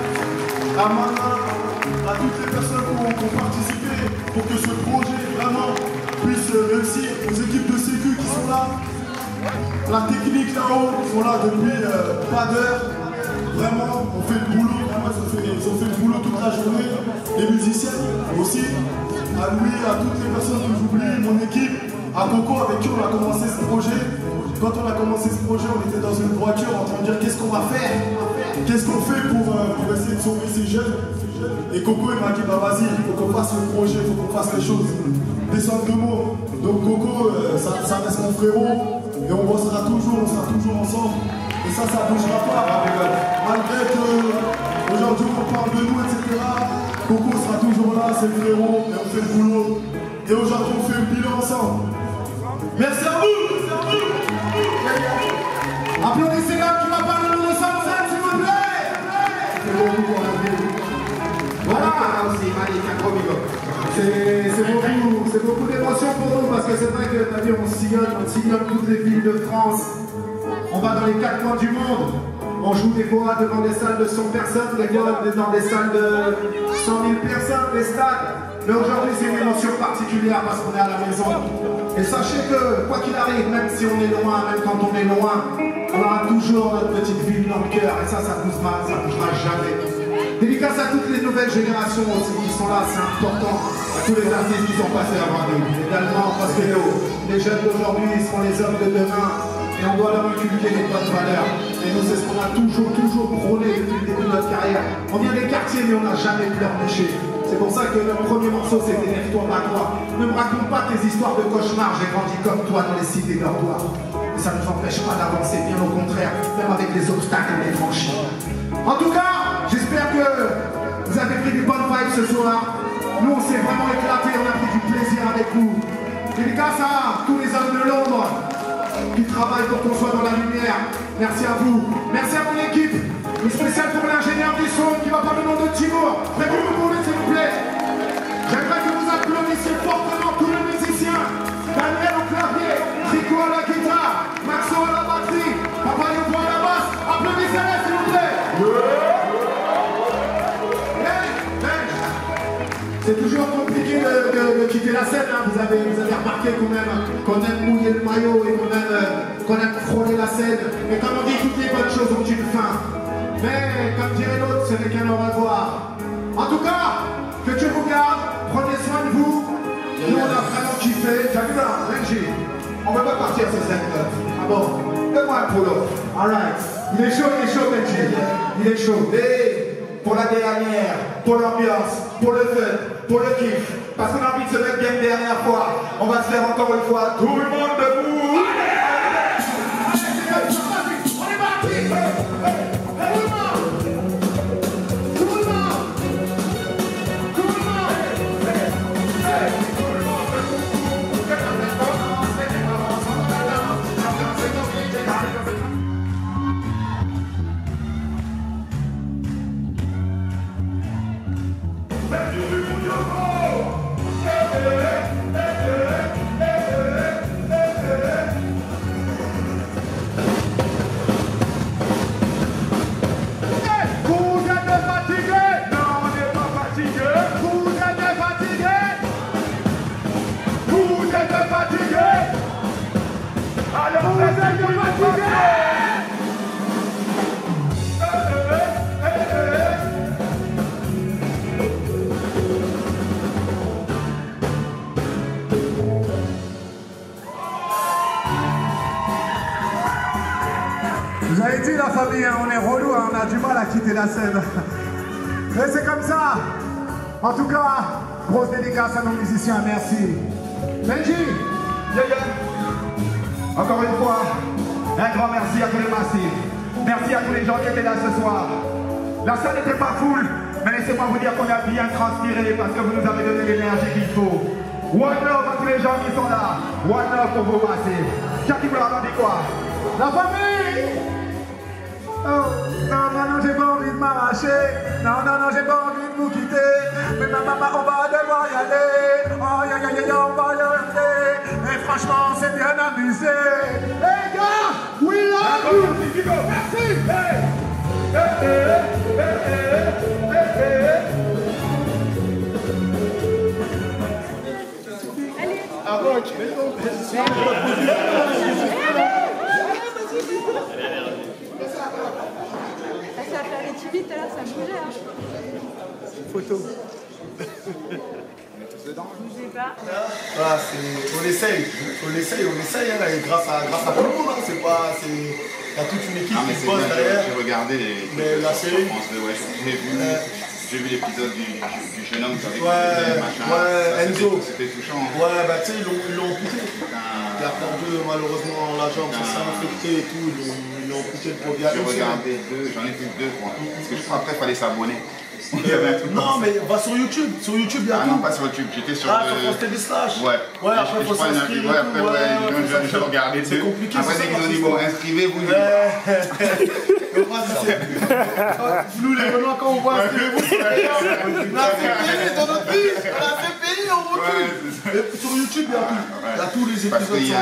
S3: à Manin, à toutes les personnes qui ont participé pour que ce projet vraiment puisse réussir, aux équipes de sécu qui sont là, la technique là-haut, qui sont là depuis pas d'heure. Vraiment, on fait le boulot, vraiment, ils ont fait le boulot toute la journée. Les musiciens aussi, à Louis, à toutes les personnes que j'oublie, mon équipe, à Coco avec qui on a commencé ce projet. Quand on a commencé ce projet, on était dans une voiture en train de dire qu'est-ce qu'on va faire, qu'est-ce qu'on fait pour essayer de sauver ces jeunes. Et Coco il m'a dit bah vas-y, il faut qu'on fasse le projet, il faut qu'on fasse les choses. Descendre de mots. Donc Coco, ça reste mon frérot. Et on bossera toujours, on sera toujours ensemble. Et ça bougera pas. Malgré que aujourd'hui on parle de nous, etc. Coco sera toujours là, c'est le frérot, et on fait le boulot. Et aujourd'hui on fait le bilan ensemble. Merci à vous!
S9: Applaudissez l'homme qui va parler de Sansan, s'il vous plaît! C'est beaucoup pour la vie. Voilà aussi, Malik, un gros c'est beaucoup d'émotions pour nous parce que c'est vrai que t'as vu, on sillonne toutes les villes de France. On va dans les 4 coins du monde. On joue des fois devant des salles de 100 personnes, des fois dans des salles de 100 000 personnes, des stades. Mais aujourd'hui, c'est une émotion particulière parce qu'on est à la maison. Et sachez que, quoi qu'il arrive, même si on est loin, même quand on est loin, on aura toujours notre petite ville dans le cœur. Et ça bougera jamais. Dédicace à toutes les nouvelles générations aussi qui sont là, c'est important. À tous les artistes qui sont passés avant nous. Également parce que les jeunes d'aujourd'hui seront les hommes de demain. Et on doit leur inculquer les bonnes valeurs. Et nous, c'est ce qu'on a toujours prôné depuis le début de notre carrière. On vient des quartiers, mais on n'a jamais pu leur boucher. C'est pour ça que le premier morceau, c'était Lève-toi, bats-toi. Ne me raconte pas tes histoires de cauchemars. J'ai grandi comme toi dans les cités dortoirs. ça ne nous empêche pas d'avancer, bien au contraire, même avec les obstacles et les franchis. En tout cas, j'espère que vous avez pris des bonnes vibes ce soir. Nous, on s'est vraiment éclaté, on a pris du plaisir avec vous. Dédicace à tous les hommes de l'ombre qui travaillent pour qu'on soit dans la lumière. Merci à vous. Merci à mon équipe. Une spéciale pour l'ingénieur du son qui va par le nom de Timur. Faites-vous le tourner, s'il vous plaît. J'aimerais que vous applaudissiez fortement tous les musiciens. Daniel au clavier, Rico à la guitare, Maxo à la batterie, Papa Yobo à la basse. Applaudissez-les, s'il vous plaît. C'est toujours compliqué de quitter la scène, hein. Vous avez remarqué qu'on aime mouiller le maillot et qu'on aime frôler la scène. Et comme on dit, toutes les bonnes choses ont une fin. Mais comme dirait l'autre, ce n'est qu'un au revoir. En tout cas, que Dieu vous garde, prenez soin de vous. Nous on a vraiment kiffé. T'as vu là, Benji, on ne va pas partir sur cette note. Ah bon, donne-moi un polo. Alright. Il est chaud, Benji. Il est chaud. Et pour la dernière, pour l'ambiance, pour le fun, pour le kiff, parce qu'on a envie de se mettre bien une dernière fois, on va se faire encore une fois tout le monde debout. Vous avez dit la famille, hein, on est relou, hein, on a du mal à quitter la scène. Mais c'est comme ça. En tout cas, grosse dédicace à nos musiciens, merci. Benji, encore une fois, un grand merci à tous les massifs. Merci à tous les gens qui étaient là ce soir. La salle n'était pas full, mais laissez-moi vous dire qu'on a bien transpiré parce que vous nous avez donné l'énergie qu'il faut. One love à tous les gens qui sont là. One love pour vos massifs. Jackie Brown dit quoi? La famille! Oh, non, j'ai pas envie de m'arracher. Non, j'ai pas envie de vous quitter. Mais maman, on va devoir y aller. Oh, on va y aller. Et franchement, c'est bien amusé. Hey, gars, we love you. Merci.
S11: Ça a fait les tibis tout à l'heure, ça bougeait. Hein.
S9: C'est une photo.
S11: Bougez pas.
S2: Voilà, on essaye, hein, et grâce à tout le monde, hein, c'est pas, il y a toute une équipe qui se bosse derrière.
S12: J'ai regardé
S2: la série.
S12: J'ai vu l'épisode du jeune homme avec
S2: Enzo.
S12: C'était touchant.
S2: Ouais, bah tu sais, ils l'ont amputé. Il a perdu malheureusement la jambe, ça s'est infecté et tout, ils l'ont amputé le pauvre.
S12: J'ai regardé j'en ai vu deux, quoi. Parce que je crois après il fallait s'abonner. Il y avait un truc
S2: non, mais va sur YouTube, il y a tout.
S12: Non, pas sur YouTube, j'étais sur
S2: sur France TV Slash.
S12: Ouais,
S2: après il faut s'inscrire.
S12: Après, j'ai regardé deux.
S2: Compliqué,
S12: après, dès qu'ils ont dit, bon, inscrivez-vous.
S2: Nous, les Renois, quand on voit inscrivez-vous, on a fait payer dans notre vie. On a fait payer, on recule. Sur YouTube, il y a tout. Il y a tous les épisodes sur YouTube.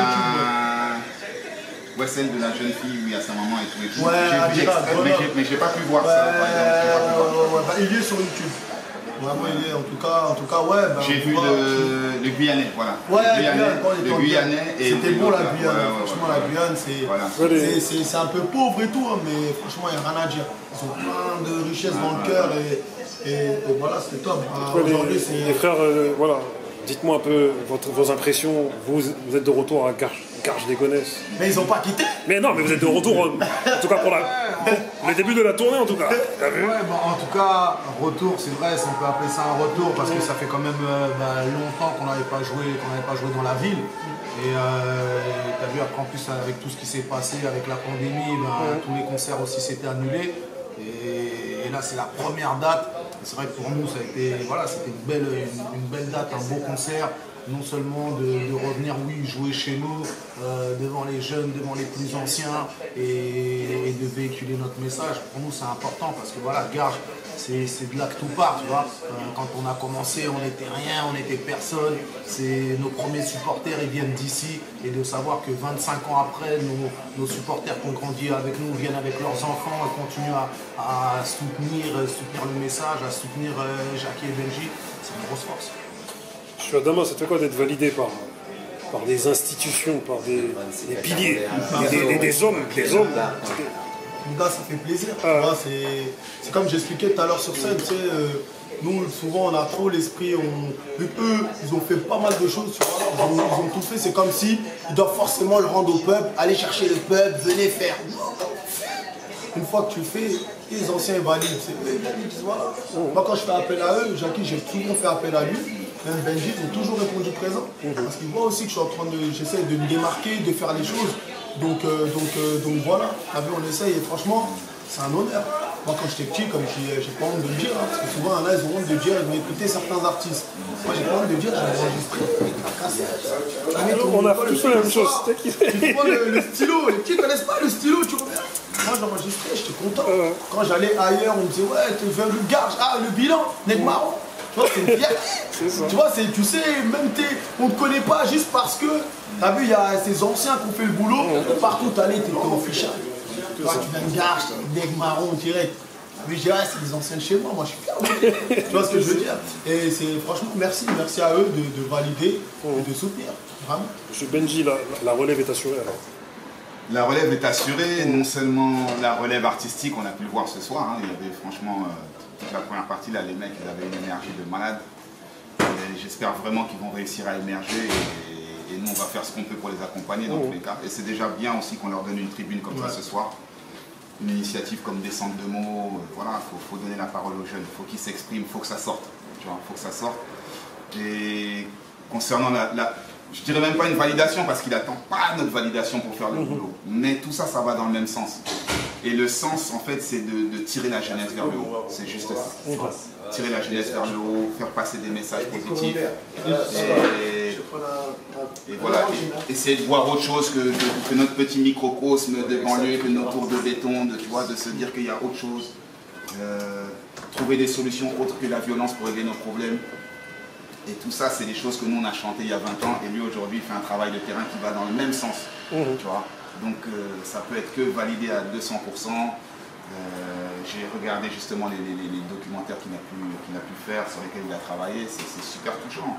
S12: Ouais, celle de la jeune fille où il y a sa maman et tout.
S2: Ouais,
S12: j'ai vu l'extrait, mais j'ai pas pu voir ça.
S2: Bah, il est sur YouTube. Vraiment, il est en tout cas, ouais. Bah,
S12: j'ai vu le Guyanais, voilà.
S2: Ouais,
S12: le Guyanais.
S2: C'était bon la Guyane. Franchement, la Guyane, c'est un peu pauvre et tout, hein, mais franchement, il n'y a rien à dire. Ils ont plein de richesses dans le cœur et voilà, c'était top.
S8: Les frères, voilà. Dites-moi un peu vos impressions. Vous êtes de retour à Garches. Garges des Gonesse.
S2: Mais ils ont pas quitté.
S8: Mais non, mais vous êtes de retour, en tout cas pour le début de la tournée en tout cas.
S13: Ouais, bon, en tout cas, retour, c'est vrai, on peut appeler ça un retour parce que ça fait quand même longtemps qu'on n'avait pas joué dans la ville. Et t'as vu, après en plus avec tout ce qui s'est passé, avec la pandémie, tous les concerts aussi s'étaient annulés. Et là c'est la première date. C'est vrai que pour nous ça a été, voilà, c'était une belle date, un beau concert. Non seulement de revenir, oui, jouer chez nous, devant les jeunes, devant les plus anciens, et de véhiculer notre message. Pour nous, c'est important parce que voilà, Garges, c'est de là que tout part, tu vois. Quand on a commencé, on n'était rien, on n'était personne. Nos premiers supporters, ils viennent d'ici. Et de savoir que 25 ans après, nos supporters qui ont grandi avec nous viennent avec leurs enfants et continuent à soutenir le message, à soutenir Jackie et Benji, c'est une grosse force.
S8: Je suis à Damas, ça te fait quoi d'être validé par des institutions, par des piliers, des hommes,
S2: Là, ça fait plaisir. C'est comme j'expliquais tout à l'heure sur scène, tu sais, nous souvent on a trop l'esprit, eux ils ont fait pas mal de choses, tu vois, ils ont tout fait, c'est comme si ils doivent forcément le rendre au peuple, aller chercher le peuple, venez faire. Une fois que tu le fais, les anciens valident, voilà. Moi quand je fais appel à eux, Jackie, j'ai souvent fait appel à lui. Même Benji, ils ont toujours répondu présent. Parce qu'ils voient aussi que j'essaie de me démarquer, de faire les choses. Donc voilà, on essaye et franchement, c'est un honneur. Moi quand j'étais petit, comme j'ai pas honte de le dire, parce que souvent là ils ont honte de dire, ils vont écouter certains artistes. Moi j'ai pas honte de dire, j'avais enregistré la cassette.
S8: On a tous fait la même chose.
S2: Tu vois le stylo, les petits connaissent pas le stylo, tu vois. Moi j'enregistrais, j'étais content. Quand j'allais ailleurs, on me disait ouais, tu fais le Garges, le bilan, Neg Marron. Tu vois, c'est une fierté. Tu vois, tu sais, même on ne te connaît pas juste parce que, t'as vu, il y a ces anciens qui ont fait le boulot. Partout t'allais, t'étais au fichage. Tu vois, tu viens de Garges, Neg Marron direct. Mais je dirais, c'est des anciens de chez moi, moi je suis fier. Tu vois ce que je veux dire? Et c'est franchement, merci à eux de valider et de soutenir. Vraiment.
S8: Monsieur Benji, la relève est assurée alors?
S12: La relève est assurée, non seulement la relève artistique, on a pu le voir ce soir, il y avait franchement, toute la première partie, là, les mecs, ils avaient une énergie de malade. J'espère vraiment qu'ils vont réussir à émerger et nous, on va faire ce qu'on peut pour les accompagner dans tous les cas. Et c'est déjà bien aussi qu'on leur donne une tribune comme ça ce soir. Une initiative comme Descente de mots, voilà, faut donner la parole aux jeunes, il faut qu'ils s'expriment, il faut que ça sorte, tu vois, faut que ça sorte. Et concernant je dirais même pas une validation parce qu'il n'attend pas notre validation pour faire le boulot. Mais tout ça, ça va dans le même sens. Et le sens, en fait, c'est de tirer la jeunesse vers le haut. C'est juste ça. Tirer la jeunesse vers le haut, faire passer des messages positifs. Et voilà, essayer de voir autre chose que notre petit microcosme de banlieue, que nos tours de béton, de se dire qu'il y a autre chose. Trouver des solutions autres que la violence pour régler nos problèmes. Et tout ça, c'est des choses que nous, on a chanté il y a 20 ans. Et lui, aujourd'hui, il fait un travail de terrain qui va dans le même sens. Tu vois. Donc, ça peut être que validé à 200%. J'ai regardé justement les documentaires qu'il a pu faire, sur lesquels il a travaillé. C'est super touchant.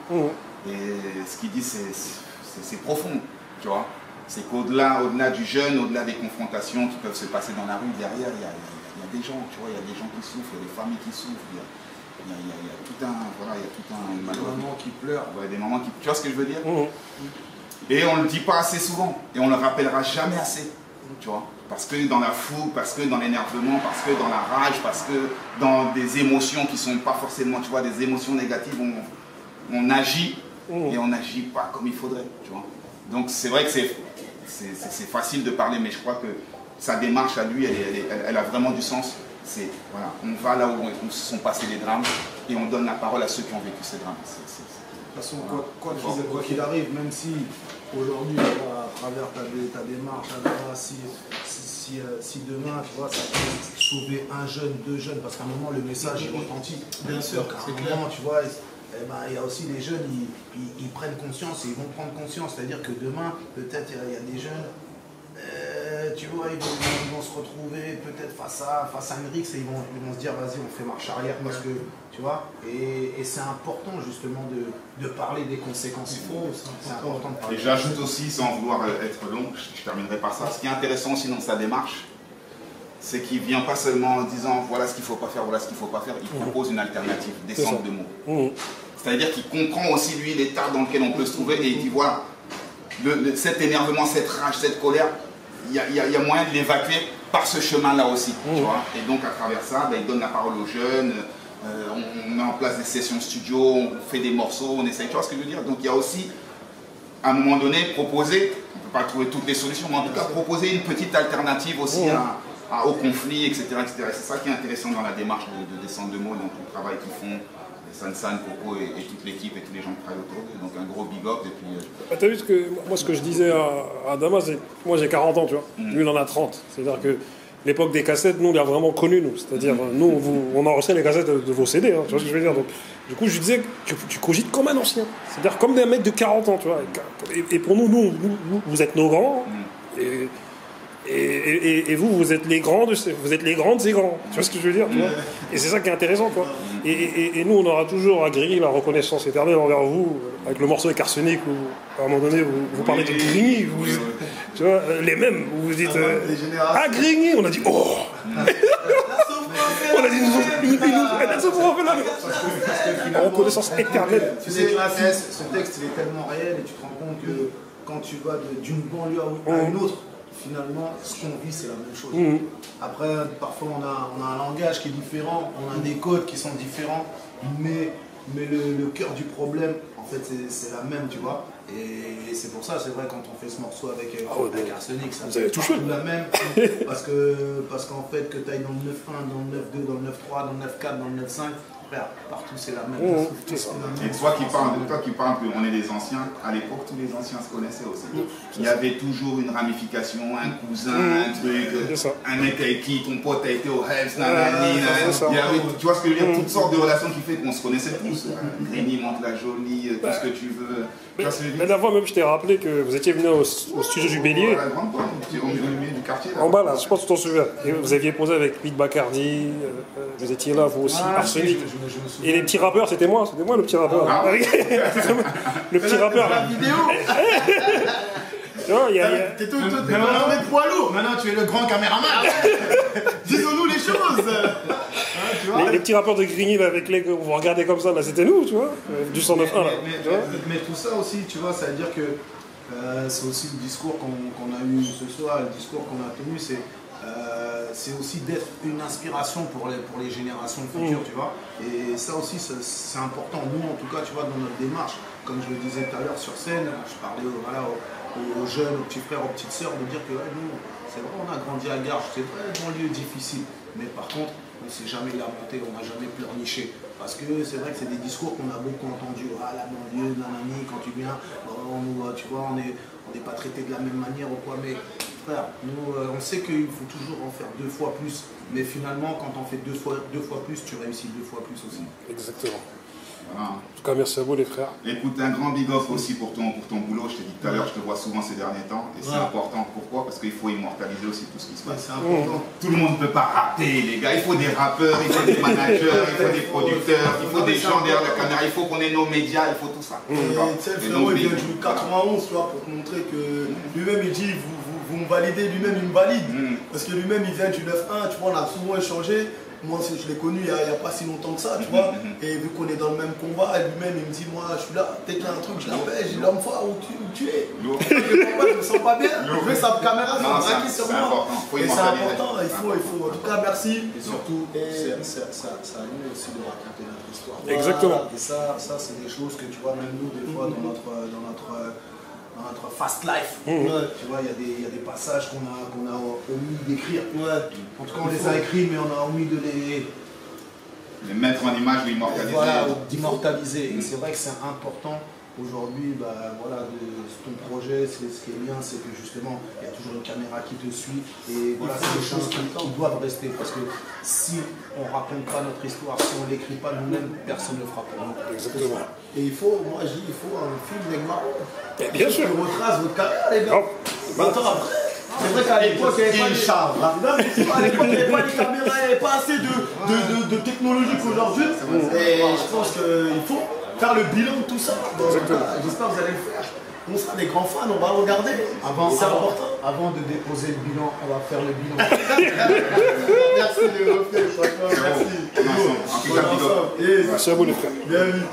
S12: Et ce qu'il dit, c'est profond. Tu vois. C'est qu'au-delà du jeune, au-delà des confrontations qui peuvent se passer dans la rue, derrière, il y a des gens. Tu vois, il y a des gens qui souffrent, il y a des familles qui souffrent. Il y a tout un malheur.
S13: Des mamans qui pleurent.
S12: Ouais, des mamans qui... Tu vois ce que je veux dire? Et on ne le dit pas assez souvent. Et on ne le rappellera jamais assez. Tu vois? Parce que dans la fougue, parce que dans l'énervement, parce que dans la rage, parce que dans des émotions qui ne sont pas forcément, tu vois, des émotions négatives, on agit et on n'agit pas comme il faudrait. Tu vois? Donc c'est vrai que c'est facile de parler, mais je crois que sa démarche à lui, elle a vraiment du sens. Voilà, on va là où se sont passés les drames et on donne la parole à ceux qui ont vécu ces drames.
S13: De toute façon, quoi qu'il arrive, même si aujourd'hui, à travers ta démarche, si demain, tu vois, ça peut sauver un jeune, deux jeunes, parce qu'à un moment, le message est authentique. Bien sûr, c'est clair. Tu vois, il y a aussi les jeunes, ils prennent conscience et ils vont prendre conscience. C'est-à-dire que demain, peut-être, il y a des jeunes. Tu vois, ils vont se retrouver peut-être face à une rixe et ils vont se dire vas-y on fait marche arrière parce que tu vois et c'est important justement de parler des conséquences. C'est important de parler.
S12: Et j'ajoute aussi, sans vouloir être long, je terminerai par ça, ce qui est intéressant aussi dans sa démarche, c'est qu'il ne vient pas seulement en disant voilà ce qu'il ne faut pas faire, voilà ce qu'il ne faut pas faire, il propose une alternative, descente de mots. C'est-à-dire qu'il comprend aussi lui l'état dans lequel on peut se trouver et il dit voilà, cet énervement, cette rage, cette colère, il y a moyen de l'évacuer par ce chemin-là aussi. Tu vois. Et donc à travers ça, ben, il donne la parole aux jeunes, on met en place des sessions studio, on fait des morceaux, on essaye, tu vois ce que je veux dire. Donc il y a aussi, à un moment donné, proposer, on ne peut pas trouver toutes les solutions, mais en tout cas proposer une petite alternative aussi au conflit, etc. etc. C'est ça qui est intéressant dans la démarche de Descente de Meaux, dans tout le travail qu'ils font. San, Coco et toute l'équipe et tous les gens qui travaillent autour d'eux. Donc un gros big up. Et puis,
S8: t'as vu moi ce que je disais à Damas, c'est moi j'ai 40 ans, tu vois. Lui il en a 30. C'est-à-dire que l'époque des cassettes, nous on l'a vraiment connu, nous. C'est-à-dire nous on enregistrait les cassettes de vos CD, hein, tu vois ce que je veux dire. Donc, du coup je lui disais que tu cogites comme un ancien. C'est-à-dire comme des mecs de 40 ans, tu vois. Et pour nous, vous êtes nos grands. Et vous êtes les grands de ces grands. Tu vois ce que je veux dire, tu vois. Et c'est ça qui est intéressant, quoi. Et nous, on aura toujours à Grigny la reconnaissance éternelle envers vous, avec le morceau avec Arsenic, où à un moment donné, vous parlez de Grigny, tu vois, les mêmes, où vous dites ah, Grigny, on a dit oh. On a dit la reconnaissance éternelle.
S13: Tu sais, ce texte, il est tellement réel et tu te rends compte que quand tu vas d'une banlieue à une autre, finalement, ce qu'on vit, c'est la même chose. Après, parfois, on a un langage qui est différent, on a des codes qui sont différents, mais le cœur du problème, en fait, c'est la même, tu vois. Et c'est pour ça, c'est vrai, quand on fait ce morceau avec Arsenic, ça fait tout la même. Parce qu'en fait, que tu ailles dans le 9.1, dans le 9.2, dans le 9.3, dans le 9.4, dans le 9.5, partout c'est la même.
S12: Et toi qui parles que on est des anciens, à l'époque tous les anciens se connaissaient aussi. Il y avait toujours une ramification, un cousin, un truc, un mec avec qui ton pote a été au Hells, tu vois ce que je veux dire, toutes sortes de relations qui fait qu'on se connaissait tous. Grigny, Mantes-la-Jolie, tout ce que tu veux.
S8: Mais d'avant même je t'ai rappelé que vous étiez venu au studio du Bélier.
S12: Du quartier.
S8: En bas là, je pense que tu t'en souviens. Et vous aviez posé avec Pete Bacardi, vous étiez là vous aussi, Arsenic. Et les petits rappeurs, c'était moi le petit rappeur. Le petit rappeur.
S13: La vidéo.
S8: Tu vois,
S13: t'es tout des poids lourds. Maintenant, tu es le grand caméraman. Disons-nous les choses.
S8: Les petits rappeurs de Grigny là, avec les que vous regardez comme ça, là, c'était nous, tu vois, du 109.1 là.
S13: Mais tout ça aussi, tu vois, ça veut dire que c'est aussi le discours qu'on a eu ce soir, le discours qu'on a tenu, c'est aussi d'être une inspiration pour les générations futures, tu vois. Et ça aussi, c'est important. Nous, en tout cas, tu vois, dans notre démarche, comme je le disais tout à l'heure sur scène, je parlais aux jeunes, aux petits frères, aux petites sœurs, de dire que nous, c'est vrai, on a grandi à Garches, c'est vrai, dans un lieu difficile. Mais par contre, on ne s'est jamais lamenté, on n'a jamais pleurniché. Parce que c'est vrai que c'est des discours qu'on a beaucoup entendus. Ah, la banlieue, nanani, quand tu viens, tu vois, on n'est pas traité de la même manière ou quoi. Mais frère, nous, on sait qu'il faut toujours en faire 2 fois plus. Mais finalement, quand on fait deux fois plus, tu réussis 2 fois plus aussi.
S8: Exactement.
S12: Voilà.
S8: En tout cas, merci à vous les frères.
S12: Écoute, un grand big up aussi pour ton boulot. Je t'ai dit tout à l'heure, je te vois souvent ces derniers temps. Et c'est important. Pourquoi? Parce qu'il faut immortaliser aussi tout ce qui se passe.
S13: C'est important.
S12: Tout le monde ne peut pas rapper, les gars. Il faut des rappeurs, il faut des managers, il faut des producteurs, il faut des gens derrière la caméra. Il faut qu'on ait nos médias, il faut tout ça.
S3: Tu sais, le frérot, il vient du 91, tu vois, pour te montrer que lui-même, il dit, vous me validez, lui-même, il me valide. Parce que lui-même, il vient du 9.1, tu vois, on a souvent échangé. Moi, je l'ai connu il n'y a pas si longtemps que ça, tu vois. Et vu qu'on est dans le même combat, lui-même, il me dit, moi, je suis là, dès qu'il y a un truc, je l'appelle, je dis, l'homme fort, où tu es. Je ne me sens pas bien, je veux sa caméra, ça me braquer sur moi. Et c'est important, il faut. En tout cas, merci.
S13: Et surtout, ça a eu aussi de raconter notre histoire.
S8: Exactement.
S13: Et ça, c'est des choses que, tu vois, même nous, des fois, dans notre fast life, tu vois, il y a des passages qu'on a omis d'écrire. En tout cas, on les a écrits, mais on a omis de
S12: les mettre en image, d'immortaliser.
S13: Voilà, d'immortaliser. Et c'est vrai que c'est important aujourd'hui, voilà, ton projet, ce qui est bien, c'est que justement, il y a toujours une caméra qui te suit. Et voilà, c'est des choses qui doivent rester. Parce que si on ne raconte pas notre histoire, si on ne l'écrit pas nous-mêmes, personne ne le fera pour nous.
S8: Exactement.
S3: Et il faut, moi je dis, il faut un film Neymar.
S8: Bien sûr.
S3: Qui retrace votre carrière, les gars. 20 ans après. C'est vrai qu'à l'époque, il n'y avait pas les caméras, il n'y avait pas assez de technologie qu'aujourd'hui. Et je pense qu'il faut faire le bilan de tout ça. J'espère que vous allez le faire. On sera des grands fans, on va regarder. C'est important.
S13: Avant de déposer le bilan, on va faire le bilan.
S3: Merci de refaire, franchement. Merci.
S8: Merci à vous les frères.
S3: Bienvenue.